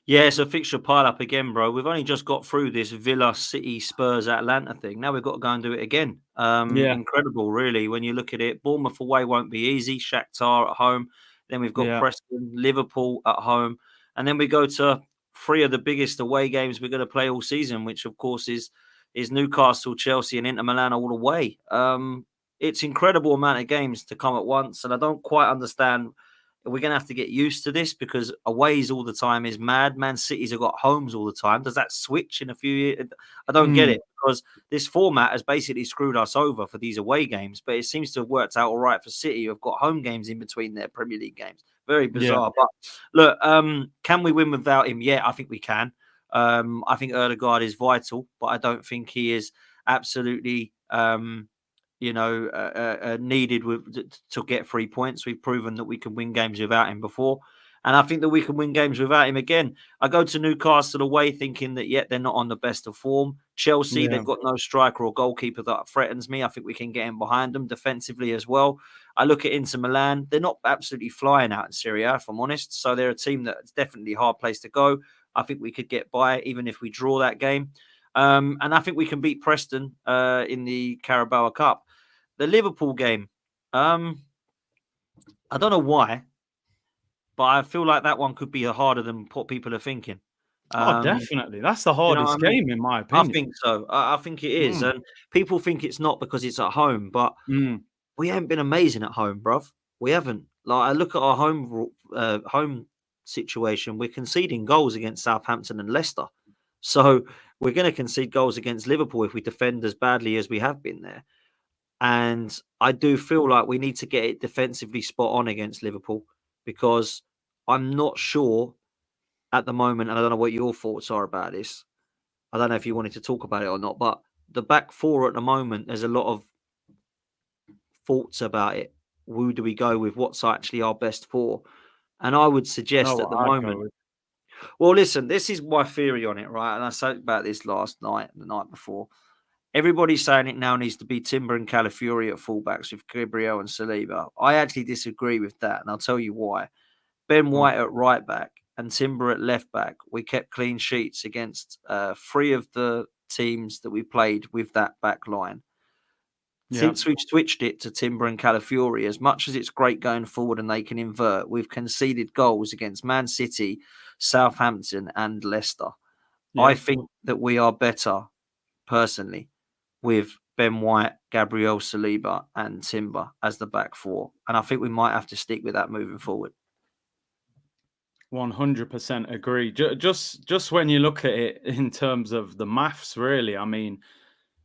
Yeah, it's a fixture pile up again, bro. We've only just got through this Villa, City, Spurs, Atlanta thing. Now we've got to go and do it again. Incredible, really. When you look at it, Bournemouth away won't be easy. Shakhtar at home. Then we've got Preston, Liverpool at home. And then we go to three of the biggest away games we're going to play all season, which, of course, is Newcastle, Chelsea and Inter Milan all away. It's incredible amount of games to come at once. And I don't quite understand. We're going to have to get used to this because aways all the time is mad. Man City's have got homes all the time. Does that switch in a few years? I don't get it because this format has basically screwed us over for these away games, but it seems to have worked out all right for City, who have got home games in between their Premier League games. Very bizarre. Yeah. But look, can we win without him? Yeah, I think we can. I think Odegaard is vital, but I don't think he is absolutely needed to get 3 points. We've proven that we can win games without him before. And I think that we can win games without him again. I go to Newcastle away thinking that, they're not on the best of form. Chelsea, they've got no striker or goalkeeper that threatens me. I think we can get in behind them defensively as well. I look at Inter Milan. They're not absolutely flying out in Serie A, if I'm honest. So they're a team that's definitely a hard place to go. I think we could get by even if we draw that game. And I think we can beat Preston in the Carabao Cup. The Liverpool game, I don't know why, but I feel like that one could be harder than what people are thinking. Definitely. That's the You know what hardest I mean? game, in my I opinion. think so. I think it is. Mm. And people think it's not because it's at home, but Mm. we haven't been amazing at home, bruv. We haven't. Like, I look at our home situation. We're conceding goals against Southampton and Leicester. So we're going to concede goals against Liverpool if we defend as badly as we have been there. And I do feel like we need to get it defensively spot on against Liverpool, because I'm not sure at the moment, and I don't know what your thoughts are about this. I don't know if you wanted to talk about it or not, but the back four at the moment, there's a lot of thoughts about it. Who do we go with? What's actually our best four? And I would I know suggest at what the I'd go moment, with. well, listen, this is my theory on it, right? And I spoke about this last night and the night before. Everybody's saying it now needs to be Timber and Calafiori at fullbacks with Gabriel and Saliba. I actually disagree with that, and I'll tell you why. Ben Go on. White at right back and Timber at left back. We kept clean sheets against 3 of the teams that we played with that back line. Yeah. Since we've switched it to Timber and Calafiori, as much as it's great going forward and they can invert, we've conceded goals against Man City, Southampton, and Leicester. Yeah. I think that we are better, personally, with Ben White, Gabriel Saliba, and Timber as the back four. And I think we might have to stick with that moving forward. 100% agree. Just when you look at it in terms of the maths, really, I mean,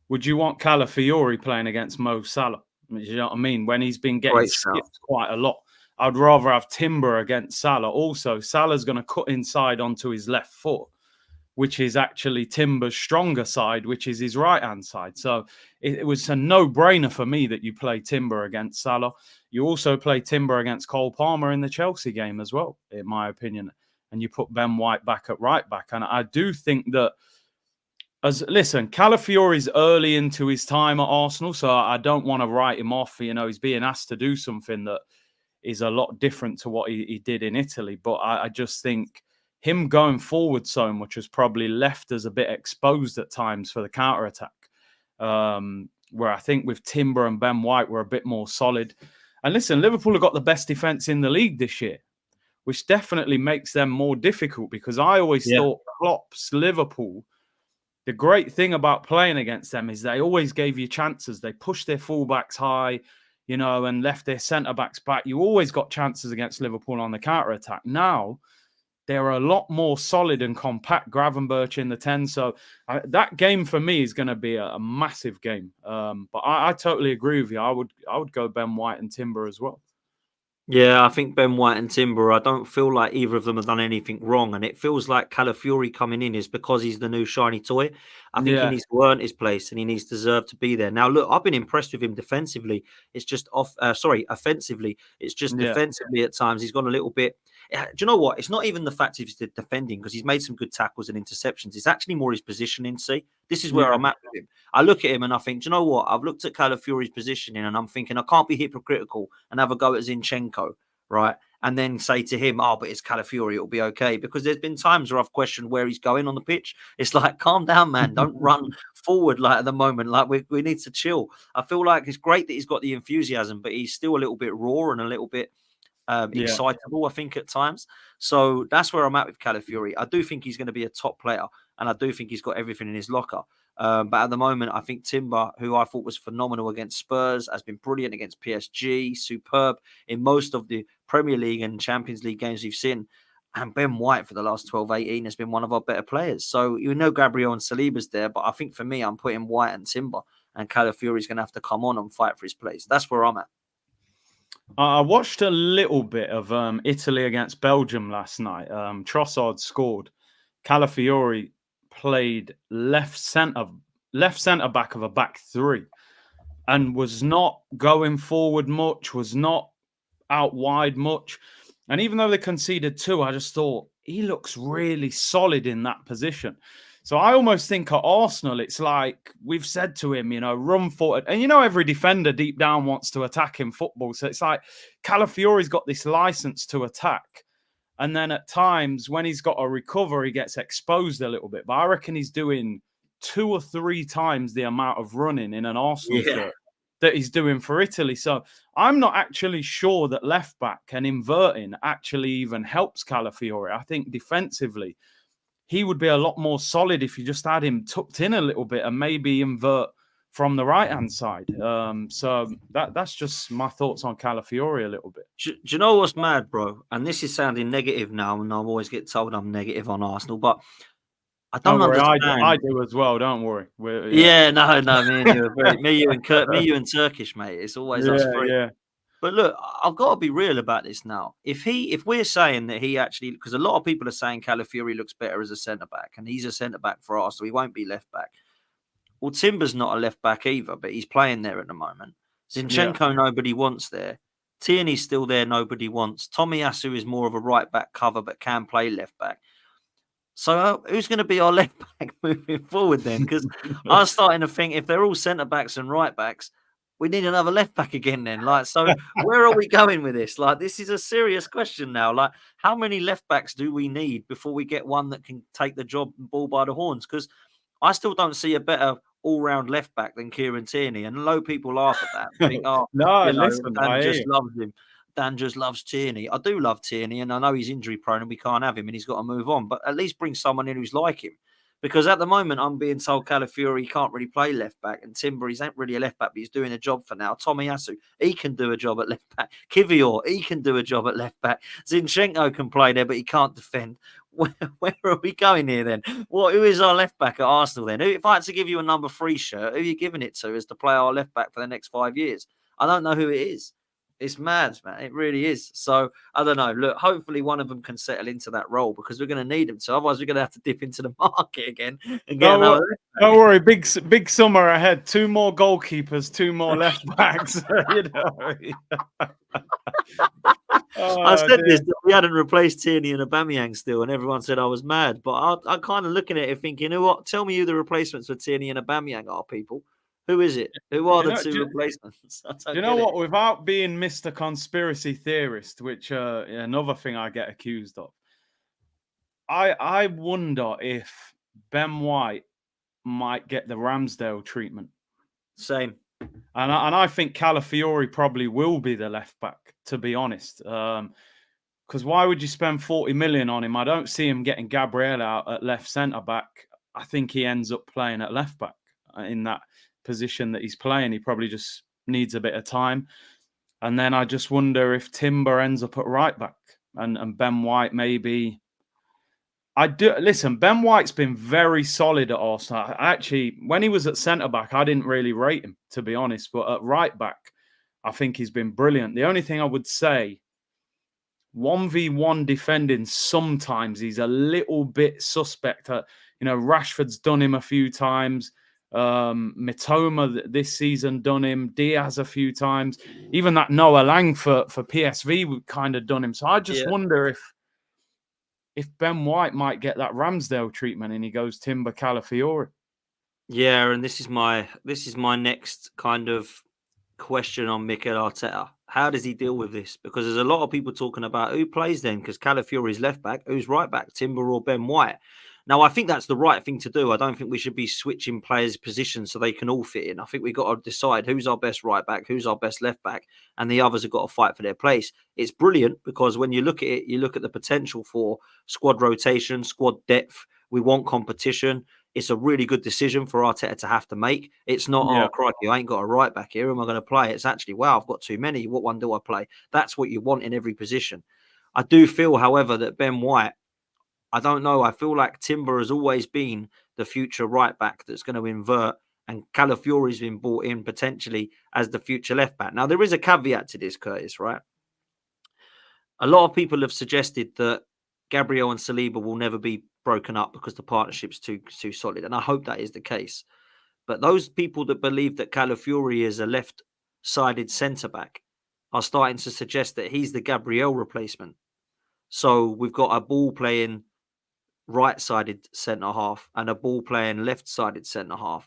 would you want Calafiori playing against Mo Salah? You know what I mean? When he's been getting Great shout. skipped quite a lot. I'd rather have Timber against Salah. Also, Salah's going to cut inside onto his left foot, which is actually Timber's stronger side, which is his right-hand side. So it was a no-brainer for me that you play Timber against Salah. You also play Timber against Cole Palmer in the Chelsea game as well, in my opinion. And you put Ben White back at right back. And I do think that, Calafiori's early into his time at Arsenal, so I don't want to write him off. You know, he's being asked to do something that is a lot different to what he did in Italy. But I just think him going forward so much has probably left us a bit exposed at times for the counter-attack, where I think with Timber and Ben White, we're a bit more solid. And listen, Liverpool have got the best defence in the league this year, which definitely makes them more difficult, because I always thought Klopp's Liverpool, the great thing about playing against them is they always gave you chances. They pushed their fullbacks high, you know, and left their centre-backs back. You always got chances against Liverpool on the counter-attack. Now, they're a lot more solid and compact. Gravenberch in the 10. So that game for me is going to be a massive game. But I totally agree with you. I would go Ben White and Timber as well. Yeah, I think Ben White and Timber, I don't feel like either of them have done anything wrong. And it feels like Calafiori coming in is because he's the new shiny toy. I think he needs to earn his place and he needs to deserve to be there. Now, look, I've been impressed with him defensively. It's just offensively. It's just defensively at times. He's gone a little bit. Do you know what? It's not even the fact he's defending, because he's made some good tackles and interceptions. It's actually more his positioning. See, this is where I'm at with him. I look at him and I think, do you know what? I've looked at Calafiori's positioning and I'm thinking I can't be hypocritical and have a go at Zinchenko, right? And then say to him, oh, but it's Calafiori, it'll be okay. Because there's been times where I've questioned where he's going on the pitch. It's like, calm down, man. Don't run forward like at the moment. Like we need to chill. I feel like it's great that he's got the enthusiasm, but he's still a little bit raw and a little bit excitable, I think, at times. So that's where I'm at with Calafiori. I do think he's going to be a top player, and I do think he's got everything in his locker. But at the moment, I think Timber, who I thought was phenomenal against Spurs, has been brilliant against PSG, superb in most of the Premier League and Champions League games we've seen. And Ben White for the last 12-18 has been one of our better players. So you know Gabriel and Saliba's there, but I think for me, I'm putting White and Timber, and Calafiori's going to have to come on and fight for his place. That's where I'm at. I watched a little bit of Italy against Belgium last night. Trossard scored. Calafiori played left centre back of a back three, and was not going forward much, was not out wide much. And even though they conceded 2, I just thought he looks really solid in that position. So I almost think at Arsenal, it's like we've said to him, you know, run forward. And, you know, every defender deep down wants to attack in football. So it's like Calafiori's got this license to attack. And then at times when he's got to recover, he gets exposed a little bit. But I reckon he's doing 2 or 3 times the amount of running in an Arsenal Yeah. shirt that he's doing for Italy. So I'm not actually sure that left back and inverting actually even helps Calafiori. I think defensively, he would be a lot more solid if you just had him tucked in a little bit and maybe invert from the right-hand side. So that's just my thoughts on Calafiori a little bit. Do you know what's mad, bro? And this is sounding negative now, and I always get told I'm negative on Arsenal, but I don't worry, understand. I do as well. Don't worry. Yeah, no, me and you are very me, you and Kurt, me, you and Turkish, mate. It's always us three. Yeah. But look, I've got to be real about this now. If we're saying that he actually, because a lot of people are saying Calafiori looks better as a centre back, and he's a centre back for us, so he won't be left back. Well, Timber's not a left back either, but he's playing there at the moment. Zinchenko, nobody wants there. Tierney's still there, nobody wants. Tomiyasu is more of a right back cover, but can play left back. So who's going to be our left back moving forward then? Because I was starting to think if they're all centre backs and right backs, we need another left back again then. Like, so where are we going with this? Like, this is a serious question now. Like, how many left backs do we need before we get one that can take the job and ball by the horns? Because I still don't see a better all-round left back than Kieran Tierney. And a lot of people laugh at that and think, listen, Dan just loves him. Dan just loves Tierney. I do love Tierney, and I know he's injury prone and we can't have him and he's got to move on. But at least bring someone in who's like him. Because at the moment, I'm being told Calafiori can't really play left back, and Timber, he's not really a left back, but he's doing a job for now. Tomiyasu, he can do a job at left back. Kivior, he can do a job at left back. Zinchenko can play there, but he can't defend. Where are we going here then? Who is our left back at Arsenal then? If I had to give you a number 3 shirt, who are you giving it to as to play our left back for the next 5 years? I don't know who it is. It's mad, man. It really is. So, I don't know. Look, hopefully one of them can settle into that role because we're going to need them to. Otherwise, we're going to have to dip into the market again and get another. Don't worry. Big summer ahead. 2 more goalkeepers, 2 more left backs. I said this, that we hadn't replaced Tierney and Aubameyang still, and everyone said I was mad. But I'm kind of looking at it thinking, you know what? Tell me who the replacements for Tierney and Aubameyang are, people. Who is it? Who are the 2 replacements? You know what? Without being Mr. Conspiracy Theorist, which another thing I get accused of, I wonder if Ben White might get the Ramsdale treatment. Same. And I think Calafiori probably will be the left back, to be honest. Because why would you spend 40 million on him? I don't see him getting Gabriel out at left centre back. I think he ends up playing at left back in that position that he's playing. He probably just needs a bit of time. And then I just wonder if Timber ends up at right back and Ben White maybe. Listen, Ben White's been very solid at Arsenal. Actually, when he was at centre back, I didn't really rate him, to be honest. But at right back, I think he's been brilliant. The only thing I would say, 1v1 defending, sometimes he's a little bit suspect. Rashford's done him a few times. Mitoma this season done him. Diaz a few times. Even that Noah Lang for PSV kind of done him. So I just wonder if Ben White might get that Ramsdale treatment and he goes Timber Calafiori. Yeah, and this is my next kind of question on Mikel Arteta. How does he deal with this? Because there's a lot of people talking about who plays then, because Calafiori's left back, who's right back, Timber or Ben White. Now, I think that's the right thing to do. I don't think we should be switching players' positions so they can all fit in. I think we've got to decide who's our best right back, who's our best left back, and the others have got to fight for their place. It's brilliant because when you look at it, you look at the potential for squad rotation, squad depth. We want competition. It's a really good decision for Arteta to have to make. It's not, oh, crikey, I ain't got a right back here. Who am I going to play? It's actually, wow, I've got too many. What one do I play? That's what you want in every position. I do feel, however, that Ben White, I don't know. I feel like Timber has always been the future right back that's going to invert, and Calafiori's been brought in potentially as the future left back. Now, there is a caveat to this, Curtis, right? A lot of people have suggested that Gabriel and Saliba will never be broken up because the partnership's too solid, and I hope that is the case. But those people that believe that Calafiori is a left-sided centre-back are starting to suggest that he's the Gabriel replacement. So we've got a ball-playing right-sided centre-half and a ball-playing left-sided centre-half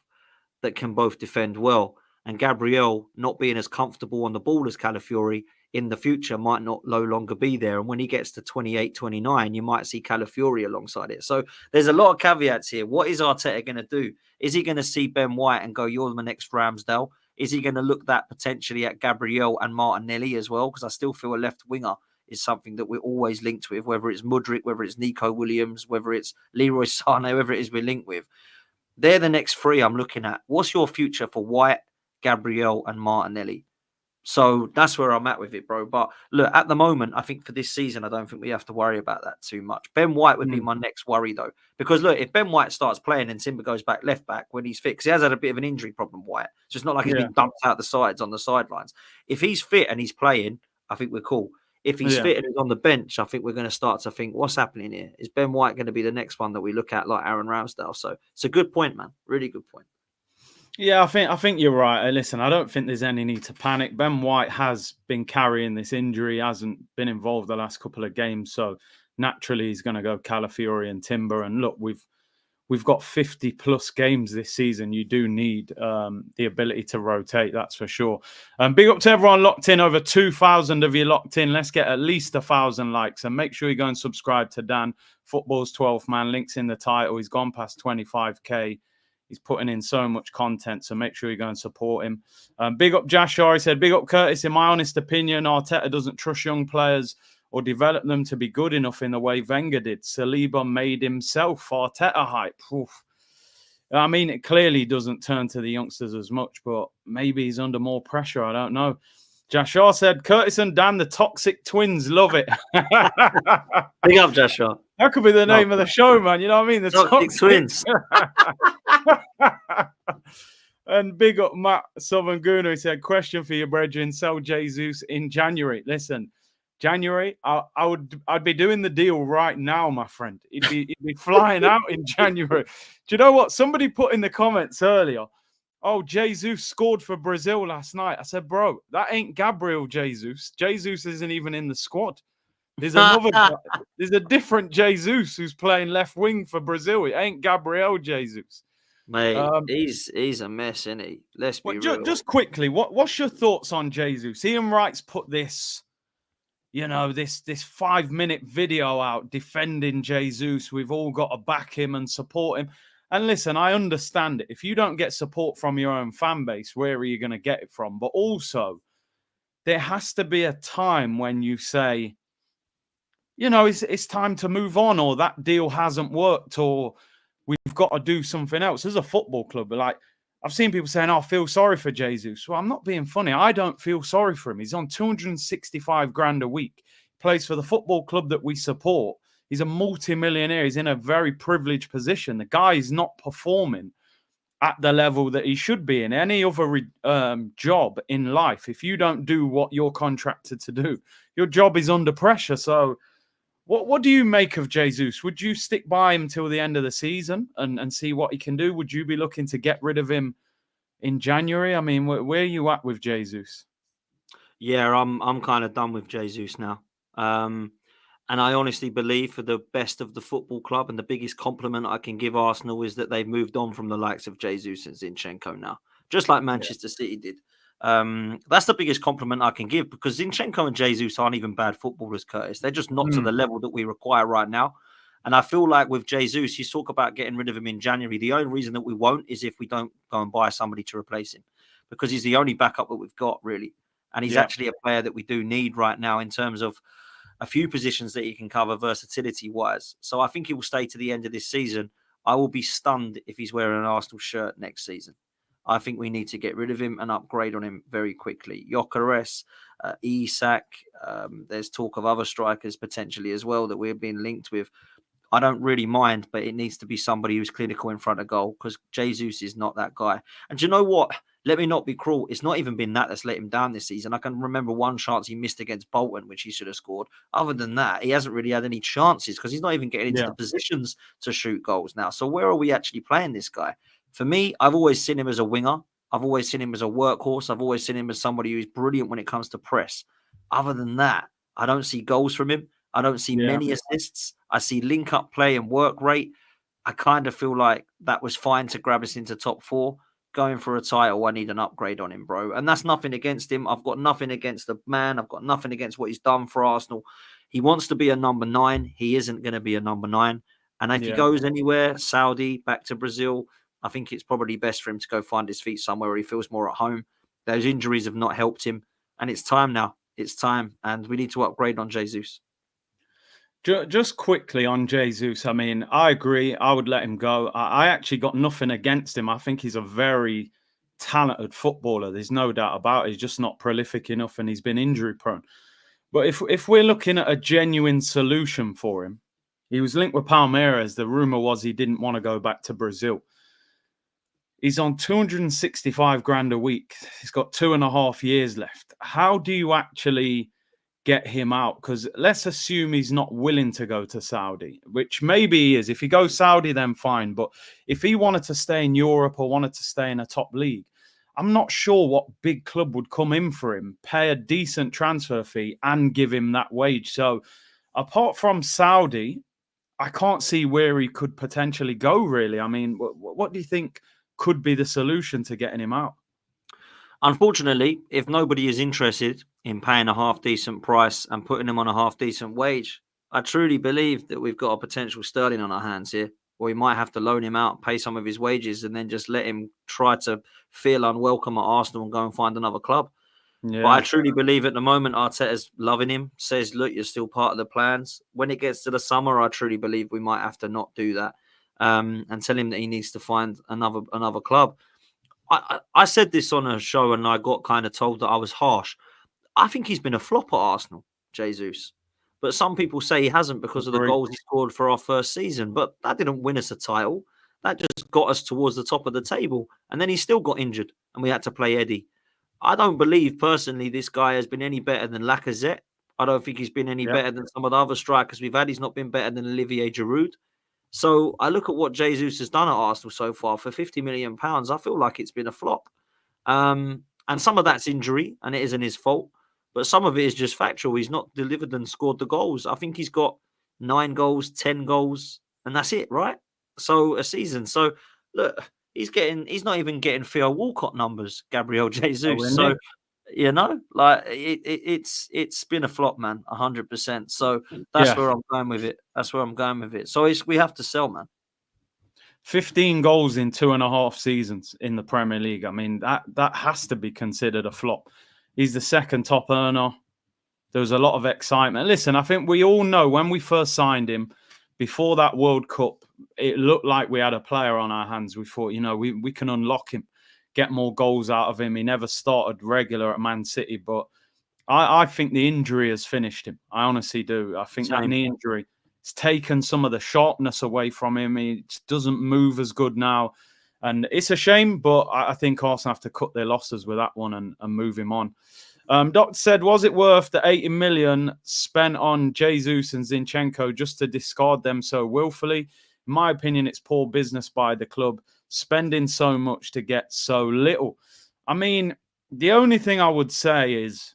that can both defend well. And Gabriel, not being as comfortable on the ball as Calafiori, in the future might not no longer be there. And when he gets to 28, 29, you might see Calafiori alongside it. So there's a lot of caveats here. What is Arteta going to do? Is he going to see Ben White and go, you're the next Ramsdale? Is he going to look that potentially at Gabriel and Martinelli as well? Because I still feel a left winger is something that we're always linked with, whether it's Mudryk, whether it's Nico Williams, whether it's Leroy Sane, whoever it is we're linked with. They're the next three I'm looking at. What's your future for White, Gabriel, and Martinelli? So that's where I'm at with it, bro. But look, at the moment, I think for this season, I don't think we have to worry about that too much. Ben White would be my next worry, though. Because look, if Ben White starts playing and Timber goes back left back when he's fit, 'cause he has had a bit of an injury problem, White. So it's not like he's been dumped out the sides on the sidelines. If he's fit and he's playing, I think we're cool. If he's fit and he's on the bench, I think we're going to start to think, what's happening here? Is Ben White going to be the next one that we look at like Aaron Ramsdale? So it's a good point, man. Really good point. Yeah, I think you're right. Listen, I don't think there's any need to panic. Ben White has been carrying this injury, hasn't been involved the last couple of games, so naturally he's going to go Calafiori and Timber. And look, we've got 50 plus games this season. You do need the ability to rotate, that's for sure. Big up to everyone locked in. Over 2,000 of you locked in. Let's get at least 1,000 likes, and make sure you go and subscribe to Dan Football's 12th man. Links in the title. He's gone past 25k. He's putting in so much content, so make sure you go and support him. Big up Joshua. He said, big up Curtis. In my honest opinion, Arteta doesn't trust young players or develop them to be good enough in the way Wenger did. Saliba made himself Arteta hype. Oof. I mean, it clearly doesn't turn to the youngsters as much, but maybe he's under more pressure. I don't know. Joshua said, Curtis and Dan, the toxic twins, love it. Big up, Joshua. That could be the name of the show, man. You know what I mean? The toxic twins. And big up Matt Southern Gooner. He said, question for you, brethren. Sell Jesus in January. Listen, January, I'd be doing the deal right now, my friend. He'd be flying out in January. Do you know what? Somebody put in the comments earlier, oh, Jesus scored for Brazil last night. I said, bro, that ain't Gabriel Jesus. Jesus isn't even in the squad. There's there's a different Jesus who's playing left wing for Brazil. It ain't Gabriel Jesus. Mate, he's a mess, isn't he? Let's be real. Just quickly, what's your thoughts on Jesus? Ian Wright's put this, this 5-minute video out defending Jesus. We've all got to back him and support him. And listen, I understand it. If you don't get support from your own fan base, where are you going to get it from? But also, there has to be a time when you say, it's time to move on, or that deal hasn't worked, or we've got to do something else. As a football club, like I've seen people saying, I feel sorry for Jesus. Well, I'm not being funny. I don't feel sorry for him. He's on 265 grand a week. He plays for the football club that we support. He's a multi-millionaire. He's in a very privileged position. The guy is not performing at the level that he should be in any other job in life. If you don't do what you're contracted to do, your job is under pressure. So what do you make of Jesus? Would you stick by him till the end of the season and see what he can do? Would you be looking to get rid of him in January? I mean, where are you at with Jesus? Yeah, I'm kind of done with Jesus now. And I honestly believe, for the best of the football club, and the biggest compliment I can give Arsenal is that they've moved on from the likes of Jesus and Zinchenko now, just like Manchester City did. That's the biggest compliment I can give, because Zinchenko and Jesus aren't even bad footballers, Curtis. They're just not to the level that we require right now. And I feel like with Jesus, you talk about getting rid of him in January. The only reason that we won't is if we don't go and buy somebody to replace him, because he's the only backup that we've got, really. And he's actually a player that we do need right now in terms of a few positions that he can cover versatility-wise. So I think he will stay to the end of this season. I will be stunned if he's wearing an Arsenal shirt next season. I think we need to get rid of him and upgrade on him very quickly. Gyokeres, Isak, there's talk of other strikers potentially as well that we're being linked with. I don't really mind, but it needs to be somebody who's clinical in front of goal, because Jesus is not that guy. And do you know what? Let me not be cruel. It's not even been that's let him down this season. I can remember one chance he missed against Bolton, which he should have scored. Other than that, he hasn't really had any chances, because he's not even getting into the positions to shoot goals now. So where are we actually playing this guy? For me, I've always seen him as a winger. I've always seen him as a workhorse. I've always seen him as somebody who's brilliant when it comes to press. Other than that, I don't see goals from him. I don't see many assists. I see link-up play and work rate. I kind of feel like that was fine to grab us into top 4. going for a title, I need an upgrade on him, bro. And that's nothing against him. I've got nothing against the man. I've got nothing against what he's done for Arsenal. He wants to be a number 9. He isn't going to be a number 9. And if he goes anywhere, Saudi, back to Brazil, I think it's probably best for him to go find his feet somewhere where he feels more at home. Those injuries have not helped him. And it's time now. It's time. And we need to upgrade on Jesus. Just quickly on Jesus, I mean, I agree. I would let him go. I actually got nothing against him. I think he's a very talented footballer. There's no doubt about it. He's just not prolific enough and he's been injury prone. But if we're looking at a genuine solution for him, he was linked with Palmeiras. The rumor was he didn't want to go back to Brazil. He's on 265 grand a week. He's got 2.5 years left. How do you actually get him out? Because let's assume he's not willing to go to Saudi, which maybe he is. If he goes Saudi, then fine. But if he wanted to stay in Europe or wanted to stay in a top league, I'm not sure what big club would come in for him, pay a decent transfer fee and give him that wage. So apart from Saudi, I can't see where he could potentially go, really. I mean, what do you think could be the solution to getting him out? Unfortunately, if nobody is interested in paying a half-decent price and putting him on a half-decent wage, I truly believe that we've got a potential Sterling on our hands here, or we might have to loan him out, pay some of his wages, and then just let him try to feel unwelcome at Arsenal and go and find another club. Yeah. But I truly believe at the moment Arteta's loving him, says, look, you're still part of the plans. When it gets to the summer, I truly believe we might have to not do that and tell him that he needs to find another club. I said this on a show and I got kind of told that I was harsh. I think he's been a flop at Arsenal, Jesus. But some people say he hasn't because of the goals he scored for our first season. But that didn't win us a title. That just got us towards the top of the table. And then he still got injured and we had to play Eddie. I don't believe personally this guy has been any better than Lacazette. I don't think he's been any better than some of the other strikers we've had. He's not been better than Olivier Giroud. So I look at what Jesus has done at Arsenal so far for £50 million. I feel like it's been a flop. And some of that's injury and it isn't his fault. But some of it is just factual. He's not delivered and scored the goals. I think he's got 9 goals, 10 goals, and that's it, right? So a season. So look, he's not even getting Theo Walcott numbers, Gabriel Jesus. So you know, like it's been a flop, man, 100%. So that's where I'm going with it. That's where I'm going with it. So we have to sell, man. 15 goals in 2.5 seasons in the Premier League. I mean, that has to be considered a flop. He's the second top earner. There was a lot of excitement. Listen, I think we all know when we first signed him, before that World Cup, it looked like we had a player on our hands. We thought, you know, we can unlock him, get more goals out of him. He never started regular at Man City, but I think the injury has finished him. I honestly do. I think that knee injury has taken some of the sharpness away from him. He doesn't move as good now. And it's a shame, but I think Arsenal have to cut their losses with that one and move him on. Doctor said, was it worth the 80 million spent on Jesus and Zinchenko just to discard them so willfully? In my opinion, it's poor business by the club, spending so much to get so little. I mean, the only thing I would say is,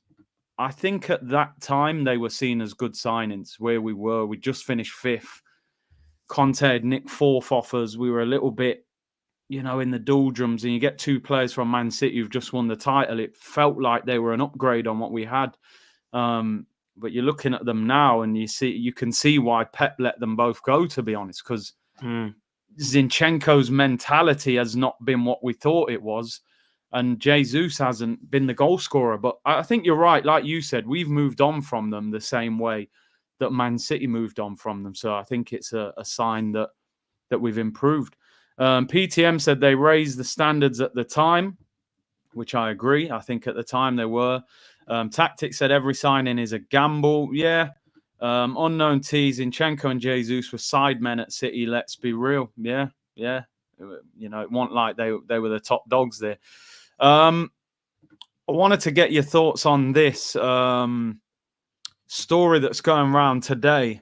I think at that time they were seen as good signings where we were. We just finished 5th. Conte had nicked 4th offers. We were a little bit, you know, in the doldrums, and you get 2 players from Man City who've just won the title. It felt like they were an upgrade on what we had. But you're looking at them now and you can see why Pep let them both go, to be honest, because Zinchenko's mentality has not been what we thought it was. And Jesus hasn't been the goal scorer. But I think you're right. Like you said, we've moved on from them the same way that Man City moved on from them. So I think it's a sign that we've improved. PTM said they raised the standards at the time, which I agree. I think at the time they were. Tactics said every signing is a gamble. Yeah. Unknown T's, Zinchenko and Jesus were sidemen at City. Let's be real. Yeah. Yeah. You know, it wasn't like they were the top dogs there. I wanted to get your thoughts on this story that's going around today.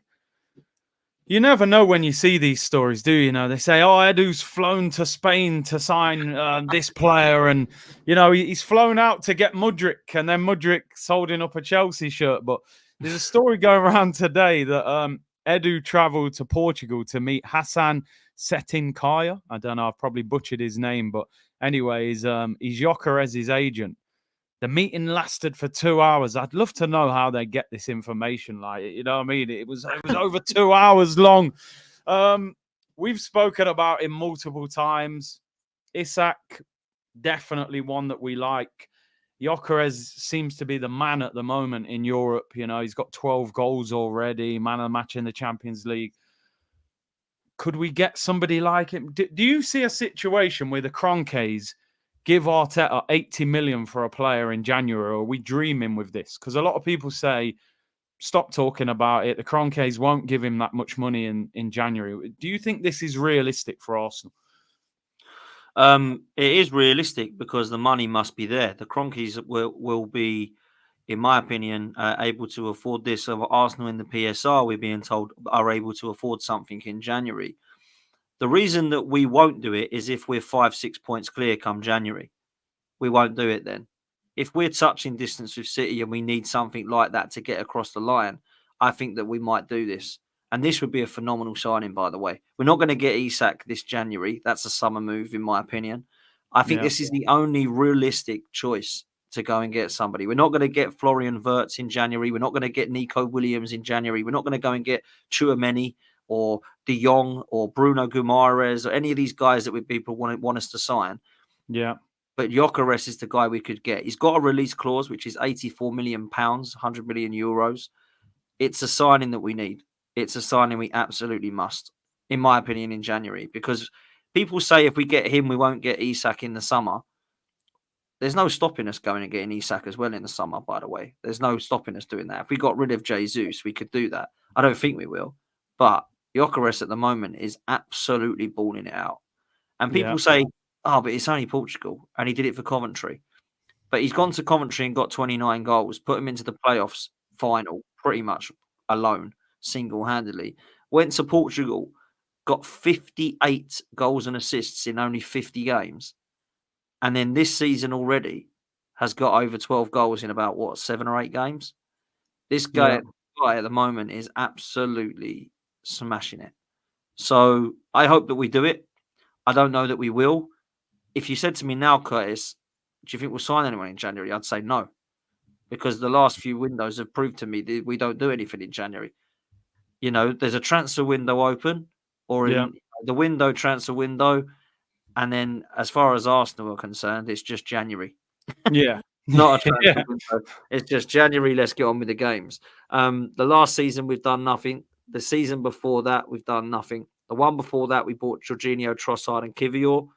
You never know when you see these stories, do you? Know, they say, oh, Edu's flown to Spain to sign this player. And, you know, he's flown out to get Mudryk. And then Mudryk's holding up a Chelsea shirt. But there's a story going around today that Edu travelled to Portugal to meet Hassan Setinkaya. I don't know, I've probably butchered his name. But Anyway, he's Gyokeres' agent. The meeting lasted for 2 hours. I'd love to know how they get this information. Like, you know what I mean? It was over 2 hours long. We've spoken about him multiple times. Isak, definitely one that we like. Gyokeres seems to be the man at the moment in Europe. You know, he's got 12 goals already, man of the match in the Champions League. Could we get somebody like him? Do you see a situation where the Kroenkes give Arteta 80 million for a player in January, or are we dreaming with this? Because a lot of people say, stop talking about it. The Kroenkes won't give him that much money in January. Do you think this is realistic for Arsenal? It is realistic because the money must be there. The Kroenkes will be, in my opinion, able to afford this. Of Arsenal in the PSR, we're being told, are able to afford something in January. The reason that we won't do it is if we're 5-6 points clear come January. We won't do it then. If we're touching distance with City and we need something like that to get across the line, I think that we might do this. And this would be a phenomenal signing, by the way. We're not going to get Isak this January. That's a summer move, in my opinion. I think this is the only realistic choice to go and get somebody. We're not going to get Florian Wirtz in January. We're not going to get Nico Williams in January. We're not going to go and get Tchouameni or De Jong or Bruno Guimaraes or any of these guys that people want us to sign. Yeah. But Gyokeres is the guy we could get. He's got a release clause, which is £84 million, 100 million euros. It's a signing that we need. It's a signing we absolutely must, in my opinion, in January. Because people say if we get him, we won't get Isak in the summer. There's no stopping us going and getting Isak as well in the summer, by the way. There's no stopping us doing that. If we got rid of Jesus, we could do that. I don't think we will. But Gyokeres at the moment is absolutely balling it out. And people say, oh, but it's only Portugal. And he did it for Coventry. But he's gone to Coventry and got 29 goals, put him into the playoffs final pretty much alone, single-handedly. Went to Portugal, got 58 goals and assists in only 50 games. And then this season already has got over 12 goals in about, 7 or 8 games? This guy at the moment is absolutely smashing it. So I hope that we do it. I don't know that we will. If you said to me now, Curtis, do you think we'll sign anyone in January? I'd say no. Because the last few windows have proved to me that we don't do anything in January. You know, there's a transfer window open or in the transfer window. And then as far as Arsenal are concerned, it's just January. Yeah. Not a transfer window. It's just January. Let's get on with the games. The last season, we've done nothing. The season before that, we've done nothing. The one before that, we bought Jorginho, Trossard and Kivior.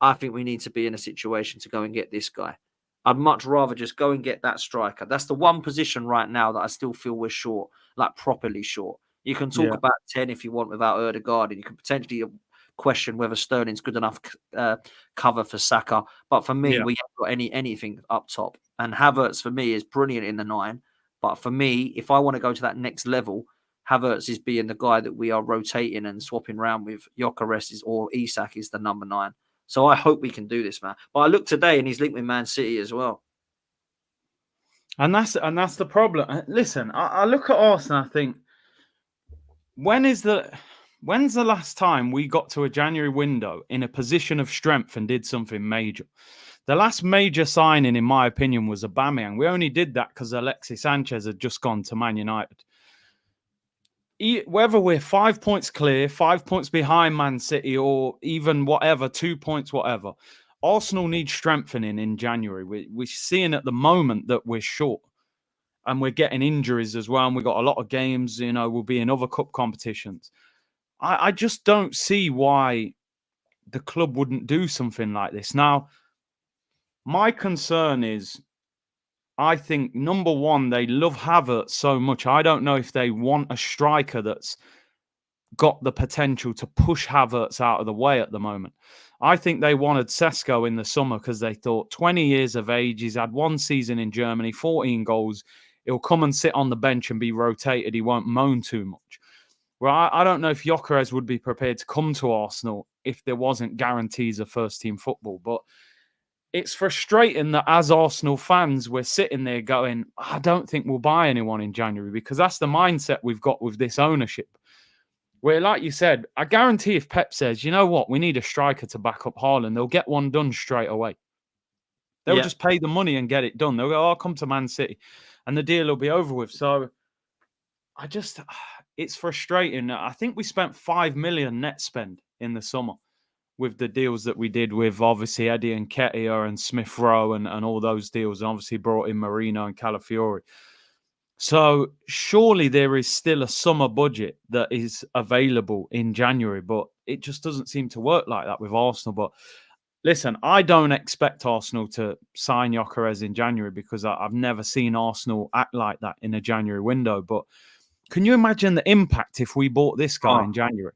I think we need to be in a situation to go and get this guy. I'd much rather just go and get that striker. That's the one position right now that I still feel we're short, like properly short. You can talk about 10 if you want without Odegaard, and you can potentially question whether Sterling's good enough cover for Saka. But for me, we haven't got anything up top. And Havertz, for me, is brilliant in the 9. But for me, if I want to go to that next level, Havertz is being the guy that we are rotating and swapping around with. Gyokeres or Isak is the number 9. So I hope we can do this, man. But I looked today and he's linked with Man City as well. And that's the problem. Listen, I look at Arsenal, I think, when's the last time we got to a January window in a position of strength and did something major? The last major signing, in my opinion, was Aubameyang. We only did that because Alexis Sanchez had just gone to Man United. Whether we're 5 points clear, 5 points behind Man City, or even whatever, 2 points, whatever, Arsenal need strengthening in January. We're seeing at the moment that we're short. And we're getting injuries as well. And we've got a lot of games, you know, we'll be in other cup competitions. I just don't see why the club wouldn't do something like this. Now, my concern is, I think, number one, they love Havertz so much. I don't know if they want a striker that's got the potential to push Havertz out of the way at the moment. I think they wanted Sesko in the summer because they thought 20 years of age, he's had one season in Germany, 14 goals. He'll come and sit on the bench and be rotated. He won't moan too much. Well, I don't know if Gyokeres would be prepared to come to Arsenal if there wasn't guarantees of first-team football. But it's frustrating that as Arsenal fans, we're sitting there going, I don't think we'll buy anyone in January, because that's the mindset we've got with this ownership. where, like you said, I guarantee if Pep says, you know what, we need a striker to back up Haaland, they'll get one done straight away. They'll just pay the money and get it done. They'll go, I'll come to Man City, and the deal will be over with. So it's frustrating. I think we spent 5 million net spend in the summer with the deals that we did with obviously Eddie and Nketiah and Smith Rowe and all those deals, and obviously brought in Marino and Calafiori. So surely there is still a summer budget that is available in January, but it just doesn't seem to work like that with Arsenal. But listen, I don't expect Arsenal to sign Gyokeres in January because I've never seen Arsenal act like that in a January window. But can you imagine the impact if we bought this guy in January?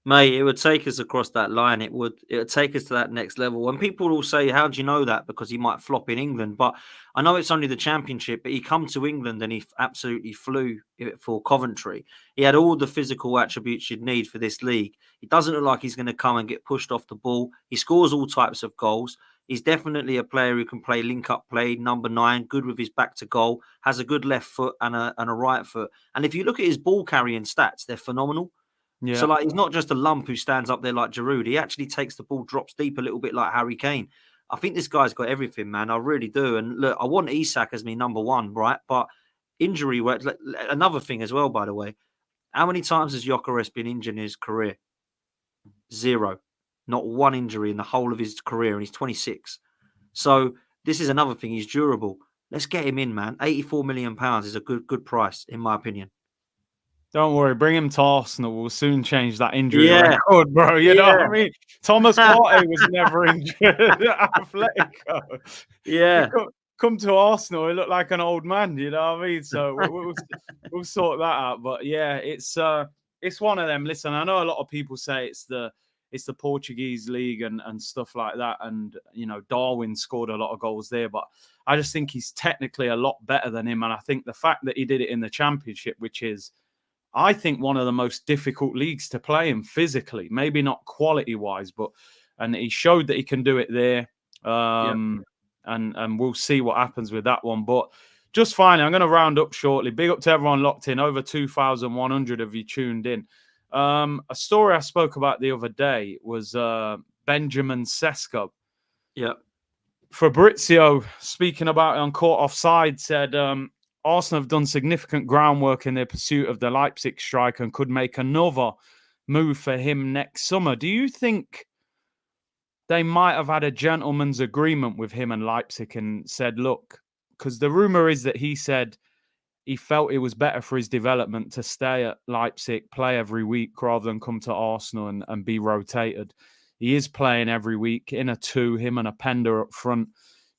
Mate, it would take us across that line. It would take us to that next level. And people will say, how do you know that? Because he might flop in England. But I know it's only the Championship, but he come to England and he absolutely flew for Coventry. He had all the physical attributes you'd need for this league. He doesn't look like he's going to come and get pushed off the ball. He scores all types of goals. He's definitely a player who can play link-up play, number 9, good with his back to goal, has a good left foot and a right foot. And if you look at his ball-carrying stats, they're phenomenal. Yeah. So, like, he's not just a lump who stands up there like Giroud. He actually takes the ball, drops deep a little bit like Harry Kane. I think this guy's got everything, man. I really do. And look, I want Isak as my number 1, right? But injury work. Another thing as well, by the way. How many times has Gyokeres been injured in his career? 0. Not one injury in the whole of his career, and he's 26. So this is another thing. He's durable. Let's get him in, man. £84 million is a good price, in my opinion. Don't worry, bring him to Arsenal. We'll soon change that injury record, bro. You know what I mean? Thomas Partey was never injured at Atletico. Yeah. Come to Arsenal, he looked like an old man, you know what I mean? So we'll sort that out. But yeah, it's one of them. Listen, I know a lot of people say it's the Portuguese league and stuff like that. And, you know, Darwin scored a lot of goals there. But I just think he's technically a lot better than him. And I think the fact that he did it in the Championship, which is, I think, one of the most difficult leagues to play in physically, maybe not quality-wise, and he showed that he can do it there. And we'll see what happens with that one. But just finally, I'm going to round up shortly. Big up to everyone locked in. Over 2,100 of you tuned in. A story I spoke about the other day was Benjamin Sesko. Yeah. Fabrizio, speaking about it on Caught Offside, said Arsenal have done significant groundwork in their pursuit of the Leipzig striker and could make another move for him next summer. Do you think they might have had a gentleman's agreement with him and Leipzig and said, look, because the rumor is that he said he felt it was better for his development to stay at Leipzig, play every week rather than come to Arsenal and be rotated. He is playing every week in a 2, him and a Pender up front.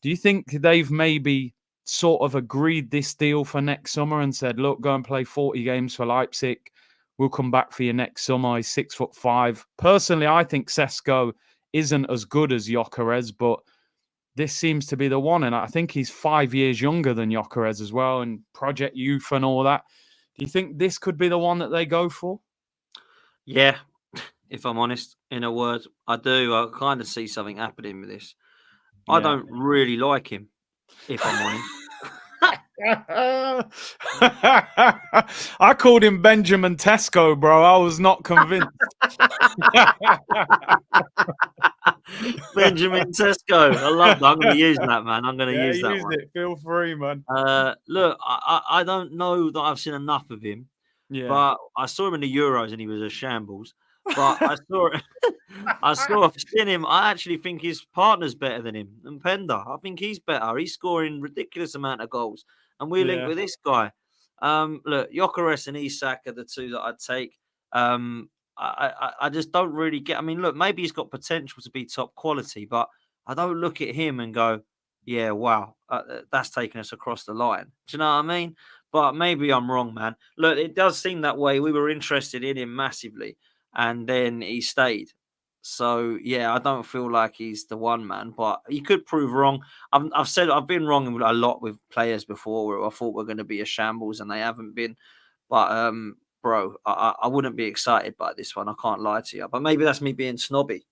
Do you think they've maybe sort of agreed this deal for next summer and said, look, go and play 40 games for Leipzig. We'll come back for you next summer. He's 6'5". Personally, I think Sesko isn't as good as Gyokeres, but this seems to be the one. And I think he's 5 years younger than Gyokeres as well, and Project Youth and all that. Do you think this could be the one that they go for? Yeah, if I'm honest, in a word, I do. I kind of see something happening with this. I don't really like him, if I'm honest. I called him Benjamin Tesco, bro. I was not convinced. Benjamin Tesco. I love that. I'm going to use that, man. I'm going to use that one. It. Feel free, man. Look, I don't know that I've seen enough of him. Yeah. But I saw him in the Euros and he was a shambles. But I've seen him. I actually think his partner's better than him, than Pender. I think he's better. He's scoring ridiculous amount of goals. And we're linked with this guy. Look, Gyokeres and Isak are the 2 that I'd take. I just don't really get. I mean, look, maybe he's got potential to be top quality, but I don't look at him and go, yeah, wow, that's taking us across the line. Do you know what I mean? But maybe I'm wrong, man. Look, it does seem that way. We were interested in him massively, and then he stayed. So, yeah, I don't feel like he's the one, man. But he could prove wrong. I've said I've been wrong a lot with players before where I thought we're going to be a shambles and they haven't been. But, bro, I wouldn't be excited by this one. I can't lie to you. But maybe that's me being snobby.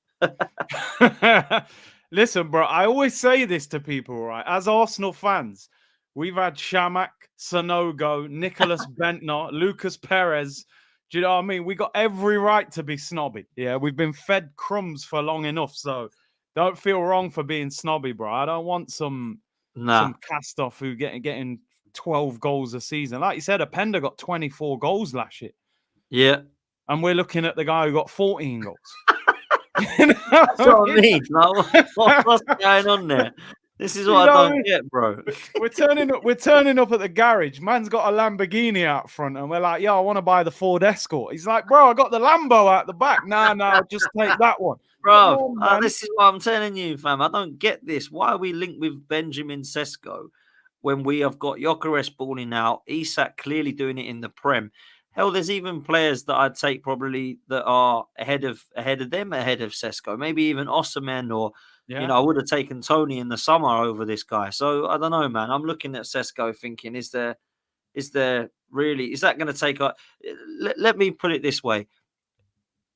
Listen, bro, I always say this to people, right? As Arsenal fans, we've had Shamak, Sanogo, Nicholas Bentner, Lucas Perez, Do you know what I mean? We got every right to be snobby. Yeah, we've been fed crumbs for long enough, so don't feel wrong for being snobby, bro. I don't want some cast off who getting 12 goals a season. Like you said, Openda got 24 goals last year. Yeah. And we're looking at the guy who got 14 goals. That's what I mean. Like, what's going on there? This is what I don't get, bro. We're turning up at the garage. Man's got a Lamborghini out front, and we're like, "Yo, I want to buy the Ford Escort." He's like, "Bro, I got the Lambo out the back." Nah, just take that one, bro. This is what I'm telling you, fam. I don't get this. Why are we linked with Benjamin Sesko when we have got Gyokeres balling out? Isak clearly doing it in the Prem. Hell, there's even players that I'd take probably that are ahead of Sesko. Maybe even Osimhen or. Yeah. You know, I would have taken Tony in the summer over this guy. So I don't know, man. I'm looking at Sesko thinking, is that going to take a... Let me put it this way.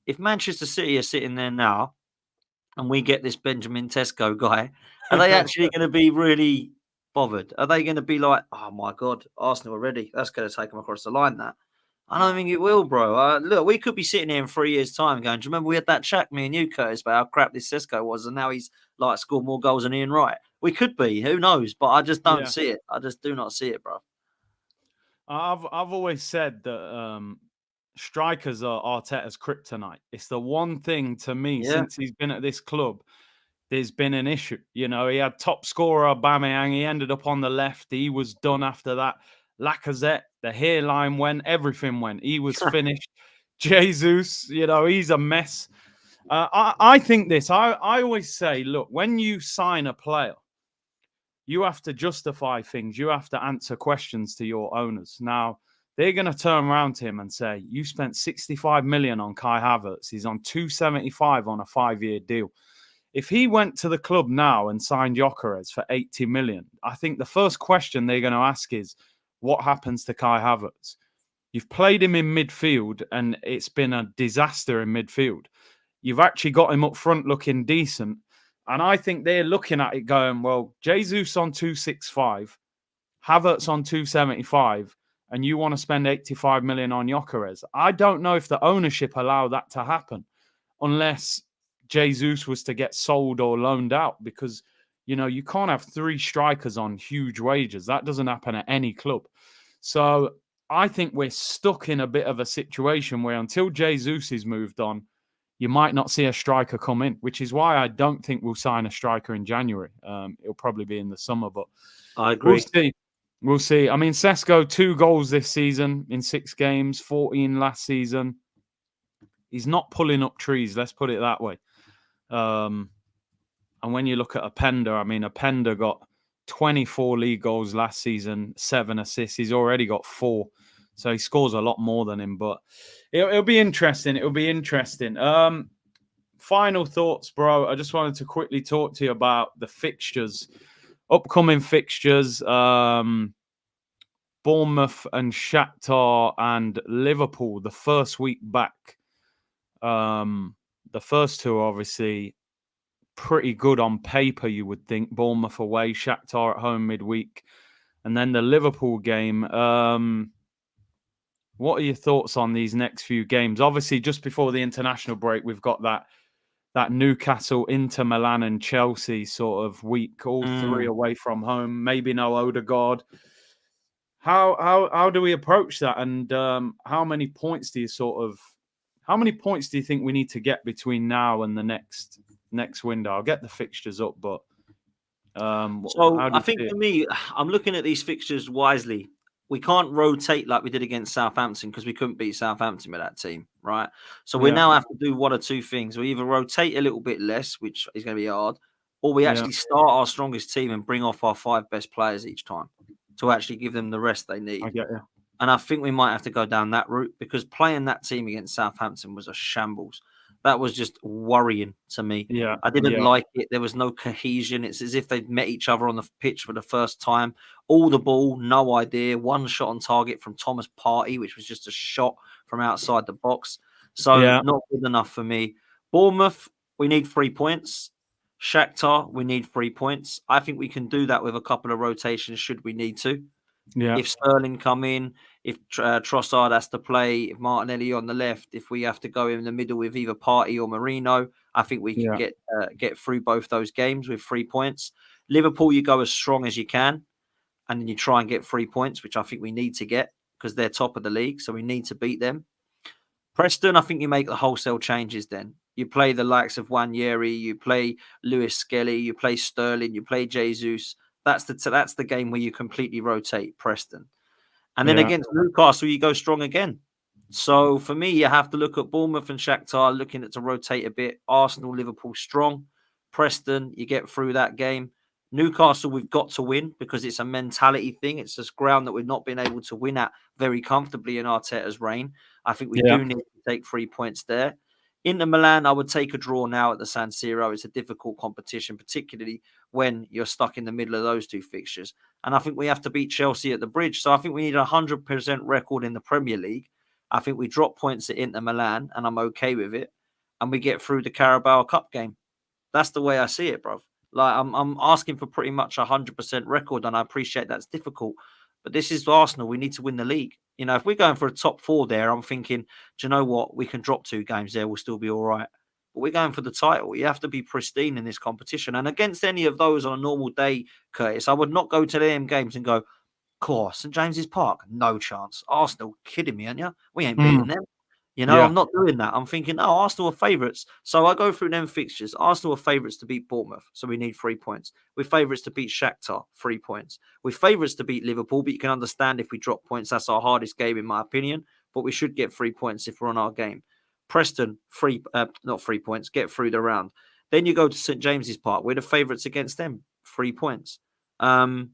If Manchester City are sitting there now and we get this Benjamin Sesko guy, are they actually going to be really bothered? Are they going to be like, oh my God, Arsenal already? That's going to take them across the line, that. I don't think it will, bro. Look, we could be sitting here in 3 years' time going, do you remember we had that chat, me and you, Curtis, about how crap this Sesko was, and now he's like scored more goals than Ian Wright? We could be. Who knows? But I just don't see it. I just do not see it, bro. I've always said that strikers are Arteta's kryptonite. It's the one thing to me since he's been at this club, there's been an issue. You know, he had top scorer Aubameyang. He ended up on the left. He was done after that. Lacazette, the hairline went, everything went. He was finished. Jesus, you know, he's a mess. I think this. I always say, look, when you sign a player, you have to justify things. You have to answer questions to your owners. Now, they're going to turn around to him and say, you spent 65 million on Kai Havertz. He's on 275 on a 5-year deal. If he went to the club now and signed Gyokeres for 80 million, I think the first question they're going to ask is, what happens to Kai Havertz? You've played him in midfield and it's been a disaster in midfield. You've actually got him up front looking decent. And I think they're looking at it going, well, Jesus on 265, Havertz on 275, and you want to spend 85 million on Gyokeres. I don't know if the ownership allow that to happen unless Jesus was to get sold or loaned out, because you know, you can't have 3 strikers on huge wages. That doesn't happen at any club. So I think we're stuck in a bit of a situation where until Jesus is moved on, you might not see a striker come in, which is why I don't think we'll sign a striker in January. It'll probably be in the summer, but I agree. We'll see. I mean, Sesko, 2 goals this season in 6 games, 14 last season. He's not pulling up trees, let's put it that way. And when you look at Openda, I mean, Openda got 24 league goals last season, 7 assists. He's already got 4. So he scores a lot more than him. But it'll be interesting. It'll be interesting. Final thoughts, bro. I just wanted to quickly talk to you about the fixtures, upcoming fixtures. Bournemouth and Shakhtar and Liverpool, the first week back. The first 2 are obviously pretty good on paper, you would think. Bournemouth away, Shakhtar at home midweek, and then the Liverpool game. What are your thoughts on these next few games? Obviously, just before the international break, we've got that Newcastle, Inter Milan, and Chelsea sort of week, all 3 away from home. Maybe no Odegaard. How do we approach that? And how many points do you think we need to get between now and the next window? I'll get the fixtures up, but so I think for me, I'm looking at these fixtures wisely. We can't rotate like we did against Southampton because we couldn't beat Southampton with that team, right? So we now have to do one or two things. We either rotate a little bit less, which is going to be hard, or we actually start our strongest team and bring off our 5 best players each time to actually give them the rest they need. I get you. And I think we might have to go down that route because playing that team against Southampton was a shambles. That was just worrying to me. Yeah, I didn't like it. There was no cohesion. It's as if they'd met each other on the pitch for the first time. All the ball, no idea. 1 shot on target from Thomas Partey, which was just a shot from outside the box. So not good enough for me. Bournemouth, we need 3 points. Shakhtar, we need 3 points. I think we can do that with a couple of rotations should we need to. Yeah. If Sterling come in, if Trossard has to play Martinelli on the left, if we have to go in the middle with either Partey or Marino, I think we can get through both those games with 3 points. Liverpool, you go as strong as you can, and then you try and get 3 points, which I think we need to get because they're top of the league, so we need to beat them. Preston, I think you make the wholesale changes then. You play the likes of Nwaneri, you play Lewis Skelly, you play Sterling, you play Jesus. That's the game where you completely rotate Preston. And then against Newcastle, you go strong again. So for me, you have to look at Bournemouth and Shakhtar, looking at to rotate a bit. Arsenal, Liverpool strong. Preston, you get through that game. Newcastle, we've got to win because it's a mentality thing. It's this ground that we've not been able to win at very comfortably in Arteta's reign. I think we do need to take 3 points there. Inter Milan, I would take a draw now at the San Siro. It's a difficult competition, particularly when you're stuck in the middle of those two fixtures. And I think we have to beat Chelsea at the Bridge. So I think we need a 100% record in the Premier League. I think we drop points at Inter Milan, and I'm okay with it. And we get through the Carabao Cup game. That's the way I see it, bruv. Like I'm asking for pretty much 100% record, and I appreciate that's difficult. But this is Arsenal. We need to win the league. You know, if we're going for a top 4 there, I'm thinking, do you know what? We can drop 2 games there. We'll still be all right. But we're going for the title. You have to be pristine in this competition. And against any of those on a normal day, Curtis, I would not go to them games and go, course, St. James's Park, no chance. Arsenal, kidding me, aren't you? We ain't beating them. You know, I'm not doing that. I'm thinking, oh, Arsenal are favourites. So I go through them fixtures. Arsenal are favourites to beat Bournemouth, so we need 3 points. We're favourites to beat Shakhtar, 3 points. We're favourites to beat Liverpool, but you can understand if we drop points, that's our hardest game, in my opinion. But we should get 3 points if we're on our game. Preston, not 3 points, get through the round. Then you go to St. James's Park. We're the favourites against them, 3 points. And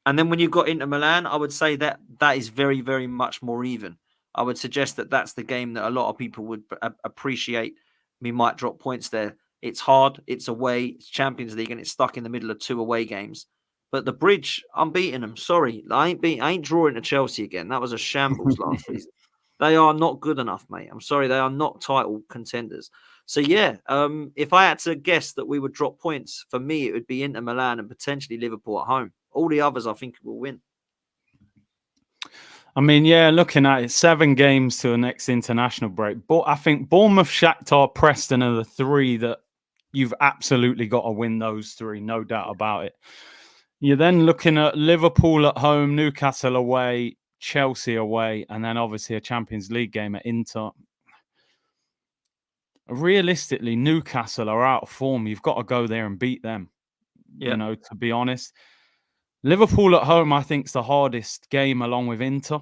then when you've got Inter Milan, I would say that is very, very much more even. I would suggest that that's the game that a lot of people would appreciate. We might drop points there. It's hard. It's away. It's Champions League, and it's stuck in the middle of 2 away games. But the Bridge, I'm beating them. Sorry, I ain't drawing to Chelsea again. That was a shambles last season. They are not good enough, mate. I'm sorry, they are not title contenders. So yeah, if I had to guess that we would drop points, for me it would be Inter Milan and potentially Liverpool at home. All the others, I think, will win. I mean, yeah, looking at it, 7 games to the next international break. But I think Bournemouth, Shakhtar, Preston are the 3 that you've absolutely got to win those 3, no doubt about it. You're then looking at Liverpool at home, Newcastle away, Chelsea away, and then obviously a Champions League game at Inter. Realistically, Newcastle are out of form. You've got to go there and beat them, you know, to be honest. Liverpool at home, I think, is the hardest game along with Inter.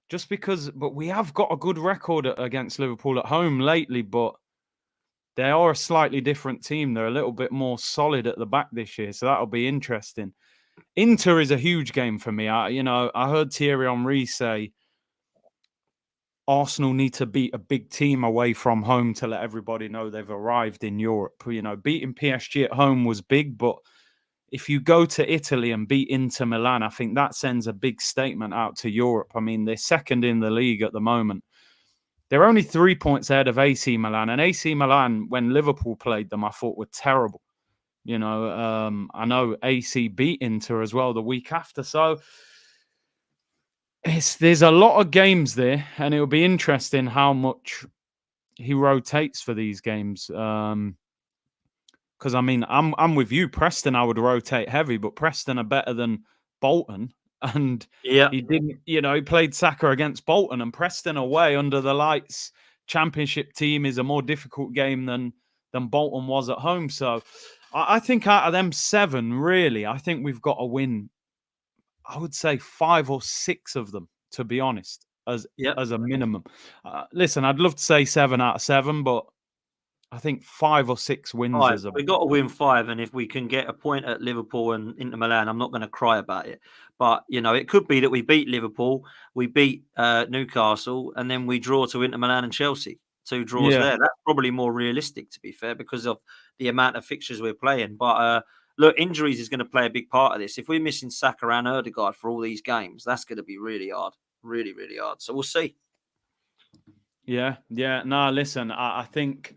Just because, but we have got a good record against Liverpool at home lately, but they are a slightly different team. They're a little bit more solid at the back this year, so that'll be interesting. Inter is a huge game for me. I heard Thierry Henry say Arsenal need to beat a big team away from home to let everybody know they've arrived in Europe. You know, beating PSG at home was big, but if you go to Italy and beat Inter Milan, I think that sends a big statement out to Europe. I mean, they're second in the league at the moment. They're only 3 points ahead of AC Milan. And AC Milan, when Liverpool played them, I thought were terrible. You know, I know AC beat Inter as well the week after. So there's a lot of games there. And it'll be interesting how much he rotates for these games. Because, I mean, I'm with you. Preston, I would rotate heavy, but Preston are better than Bolton. And he didn't, you know, he played Saka against Bolton, and Preston away under the lights Championship team is a more difficult game than Bolton was at home. So I think out of them 7, really, I think we've got to win, I would say 5 or 6 of them, to be honest, as a minimum. Listen, I'd love to say 7 out of 7, but I think 5 or 6 wins. We've got to win 5, and if we can get a point at Liverpool and Inter Milan, I'm not going to cry about it. But, you know, it could be that we beat Liverpool, we beat Newcastle, and then we draw to Inter Milan and Chelsea. 2 draws there. That's probably more realistic, to be fair, because of the amount of fixtures we're playing. But, look, injuries is going to play a big part of this. If we're missing Saka and Odegaard for all these games, that's going to be really hard. Really, really hard. So we'll see. Yeah. No, listen, I think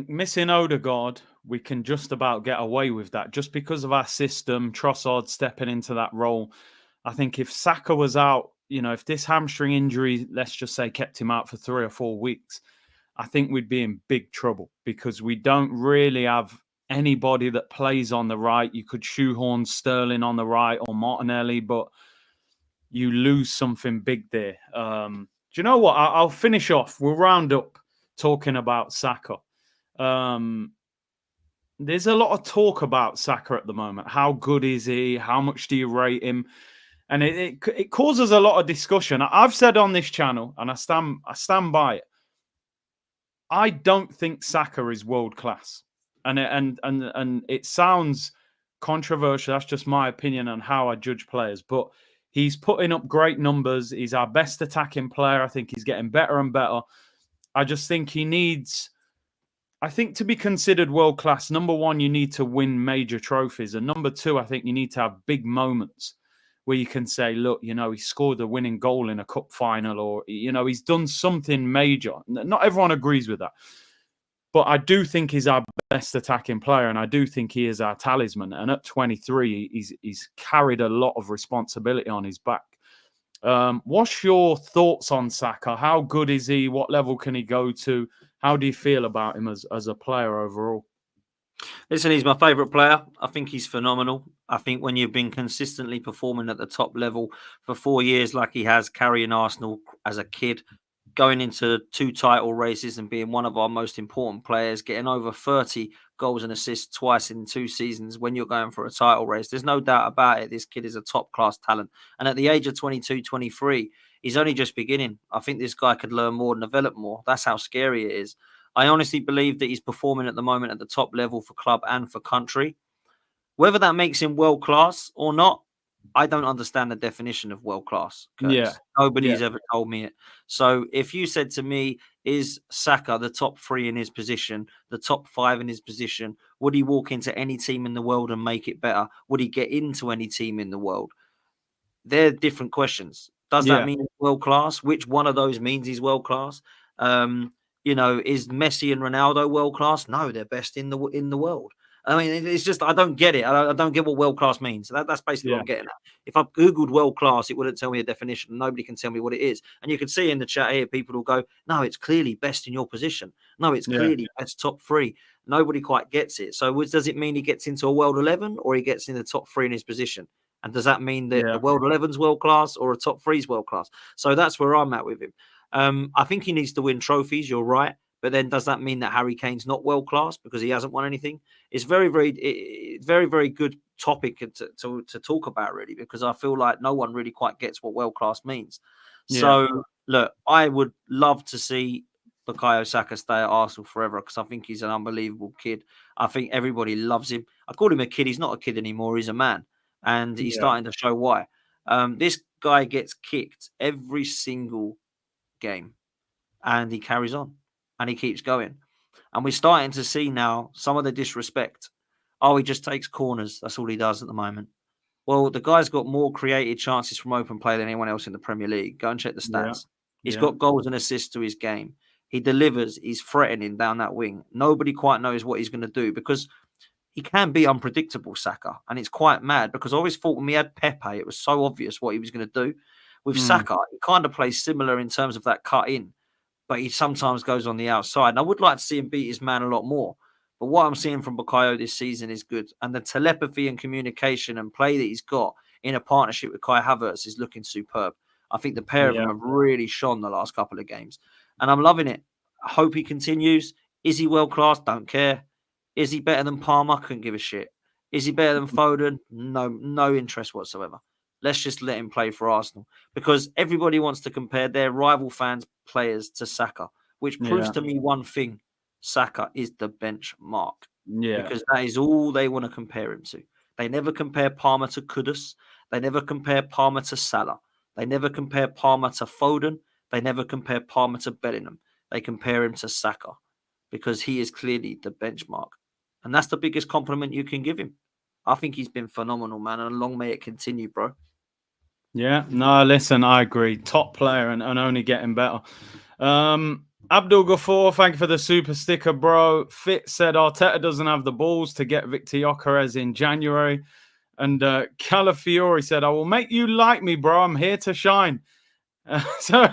missing Odegaard, we can just about get away with that just because of our system, Trossard stepping into that role. I think if Saka was out, if this hamstring injury, let's just say, kept him out for 3 or 4 weeks, I think we'd be in big trouble because we don't really have anybody that plays on the right. You could shoehorn Sterling on the right or Martinelli, but you lose something big there. Do you know what? I'll finish off. We'll round up talking about Saka. There's a lot of talk about Saka at the moment. How good is he? How much do you rate him? And it causes a lot of discussion. I've said on this channel, and I stand by it. I don't think Saka is world class, and it sounds controversial. That's just my opinion on how I judge players. But he's putting up great numbers. He's our best attacking player. I think he's getting better and better. I just think he needs. I think to be considered world class, number one, you need to win major trophies, and number two, I think you need to have big moments where you can say, look, he scored a winning goal in a cup final, or, he's done something major. Not everyone agrees with that. But I do think he's our best attacking player, and I do think he is our talisman. And at 23, he's carried a lot of responsibility on his back. What's your thoughts on Saka? How good is he? What level can he go to? How do you feel about him as a player overall? Listen, he's my favourite player. I think he's phenomenal. I think when you've been consistently performing at the top level for 4 years like he has, carrying Arsenal as a kid, going into 2 title races and being one of our most important players, getting over 30 goals and assists twice in 2 seasons when you're going for a title race, there's no doubt about it. This kid is a top-class talent. And at the age of 22, 23, he's only just beginning. I think this guy could learn more and develop more. That's how scary it is. I honestly believe that he's performing at the moment at the top level for club and for country. Whether that makes him world-class or not, I don't understand the definition of world-class. Yeah. Nobody's ever told me it. So if you said to me, is Saka the top 3 in his position, the top 5 in his position, would he walk into any team in the world and make it better? Would he get into any team in the world? They're different questions. Does that mean world-class? Which one of those means he's world-class? Is Messi and Ronaldo world-class? No, they're best in the world. I mean, it's just, I don't get it. I don't get what world-class means. That's basically what I'm getting at. If I Googled world-class, it wouldn't tell me a definition. Nobody can tell me what it is. And you can see in the chat here, people will go, no, it's clearly best in your position. No, it's clearly best top 3. Nobody quite gets it. So does it mean he gets into a world 11 or he gets in the top 3 in his position? And does that mean that the world 11's world-class or a top 3's world-class? So that's where I'm at with him. I think he needs to win trophies. You're right. But then does that mean that Harry Kane's not world-class because he hasn't won anything? It's very, very good topic to talk about, really, because I feel like no one really quite gets what world-class means. Yeah. So, look, I would love to see Bukayo Saka stay at Arsenal forever because I think he's an unbelievable kid. I think everybody loves him. I call him a kid. He's not a kid anymore. He's a man. And he's starting to show why. This guy gets kicked every single game and he carries on. And he keeps going. And we're starting to see now some of the disrespect. Oh, he just takes corners. That's all he does at the moment. Well, the guy's got more created chances from open play than anyone else in the Premier League. Go and check the stats. He's got goals and assists to his game. He delivers. He's threatening down that wing. Nobody quite knows what he's going to do because he can be unpredictable, Saka. And it's quite mad because I always thought when we had Pepe, it was so obvious what he was going to do. With Saka, he kind of plays similar in terms of that cut in. But he sometimes goes on the outside. And I would like to see him beat his man a lot more. But what I'm seeing from Bukayo this season is good. And the telepathy and communication and play that he's got in a partnership with Kai Havertz is looking superb. I think the pair of them have really shone the last couple of games. And I'm loving it. I hope he continues. Is he world-class? Don't care. Is he better than Palmer? Couldn't give a shit. Is he better than Foden? No interest whatsoever. Let's just let him play for Arsenal because everybody wants to compare their rival fans' players to Saka, which proves to me one thing. Saka is the benchmark. Yeah. Because that is all they want to compare him to. They never compare Palmer to Kudus. They never compare Palmer to Salah. They never compare Palmer to Foden. They never compare Palmer to Bellingham. They compare him to Saka because he is clearly the benchmark. And that's the biggest compliment you can give him. I think he's been phenomenal, man, and long may it continue, bro. Yeah, no, listen, I agree. Top player and only getting better. Abdul Ghafoor, thank you for the super sticker, bro. Fit said Arteta doesn't have the balls to get Victor Gyokeres in January. And Calafiore said, "I will make you like me, bro. I'm here to shine." So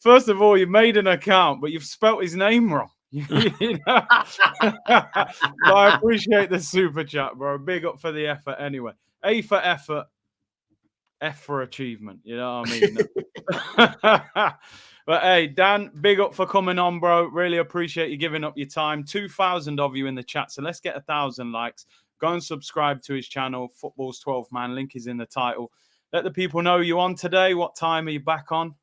first of all, you made an account, but you've spelt his name wrong. But I appreciate the super chat, bro. Big up for the effort anyway. A for effort, F for achievement. You know what I mean? But hey, Dan, big up for coming on, bro. Really appreciate you giving up your time. 2,000 of you in the chat. So let's get 1,000 likes. Go and subscribe to his channel, Football's 12th Man. Link is in the title. Let the people know you're on today. What time are you back on?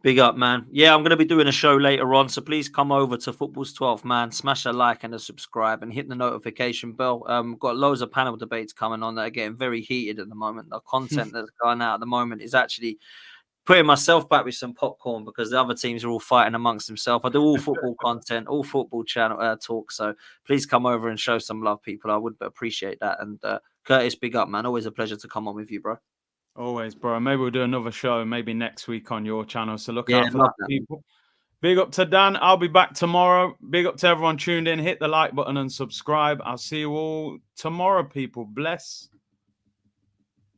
Big up, man. Yeah, I'm going to be doing a show later on. So please come over to Football's 12th Man, smash a like and a subscribe and hit the notification bell. Got loads of panel debates coming on that are getting very heated at the moment. The content that's going out at the moment is actually putting myself back with some popcorn because the other teams are all fighting amongst themselves. I do all football content, all football channel talk. So please come over and show some love, people. I would appreciate that. And Curtis, big up, man. Always a pleasure to come on with you, bro. Always, bro. Maybe we'll do another show, maybe next week on your channel. So look out for that, people. Big up to Dan. I'll be back tomorrow. Big up to everyone tuned in. Hit the like button and subscribe. I'll see you all tomorrow, people. Bless.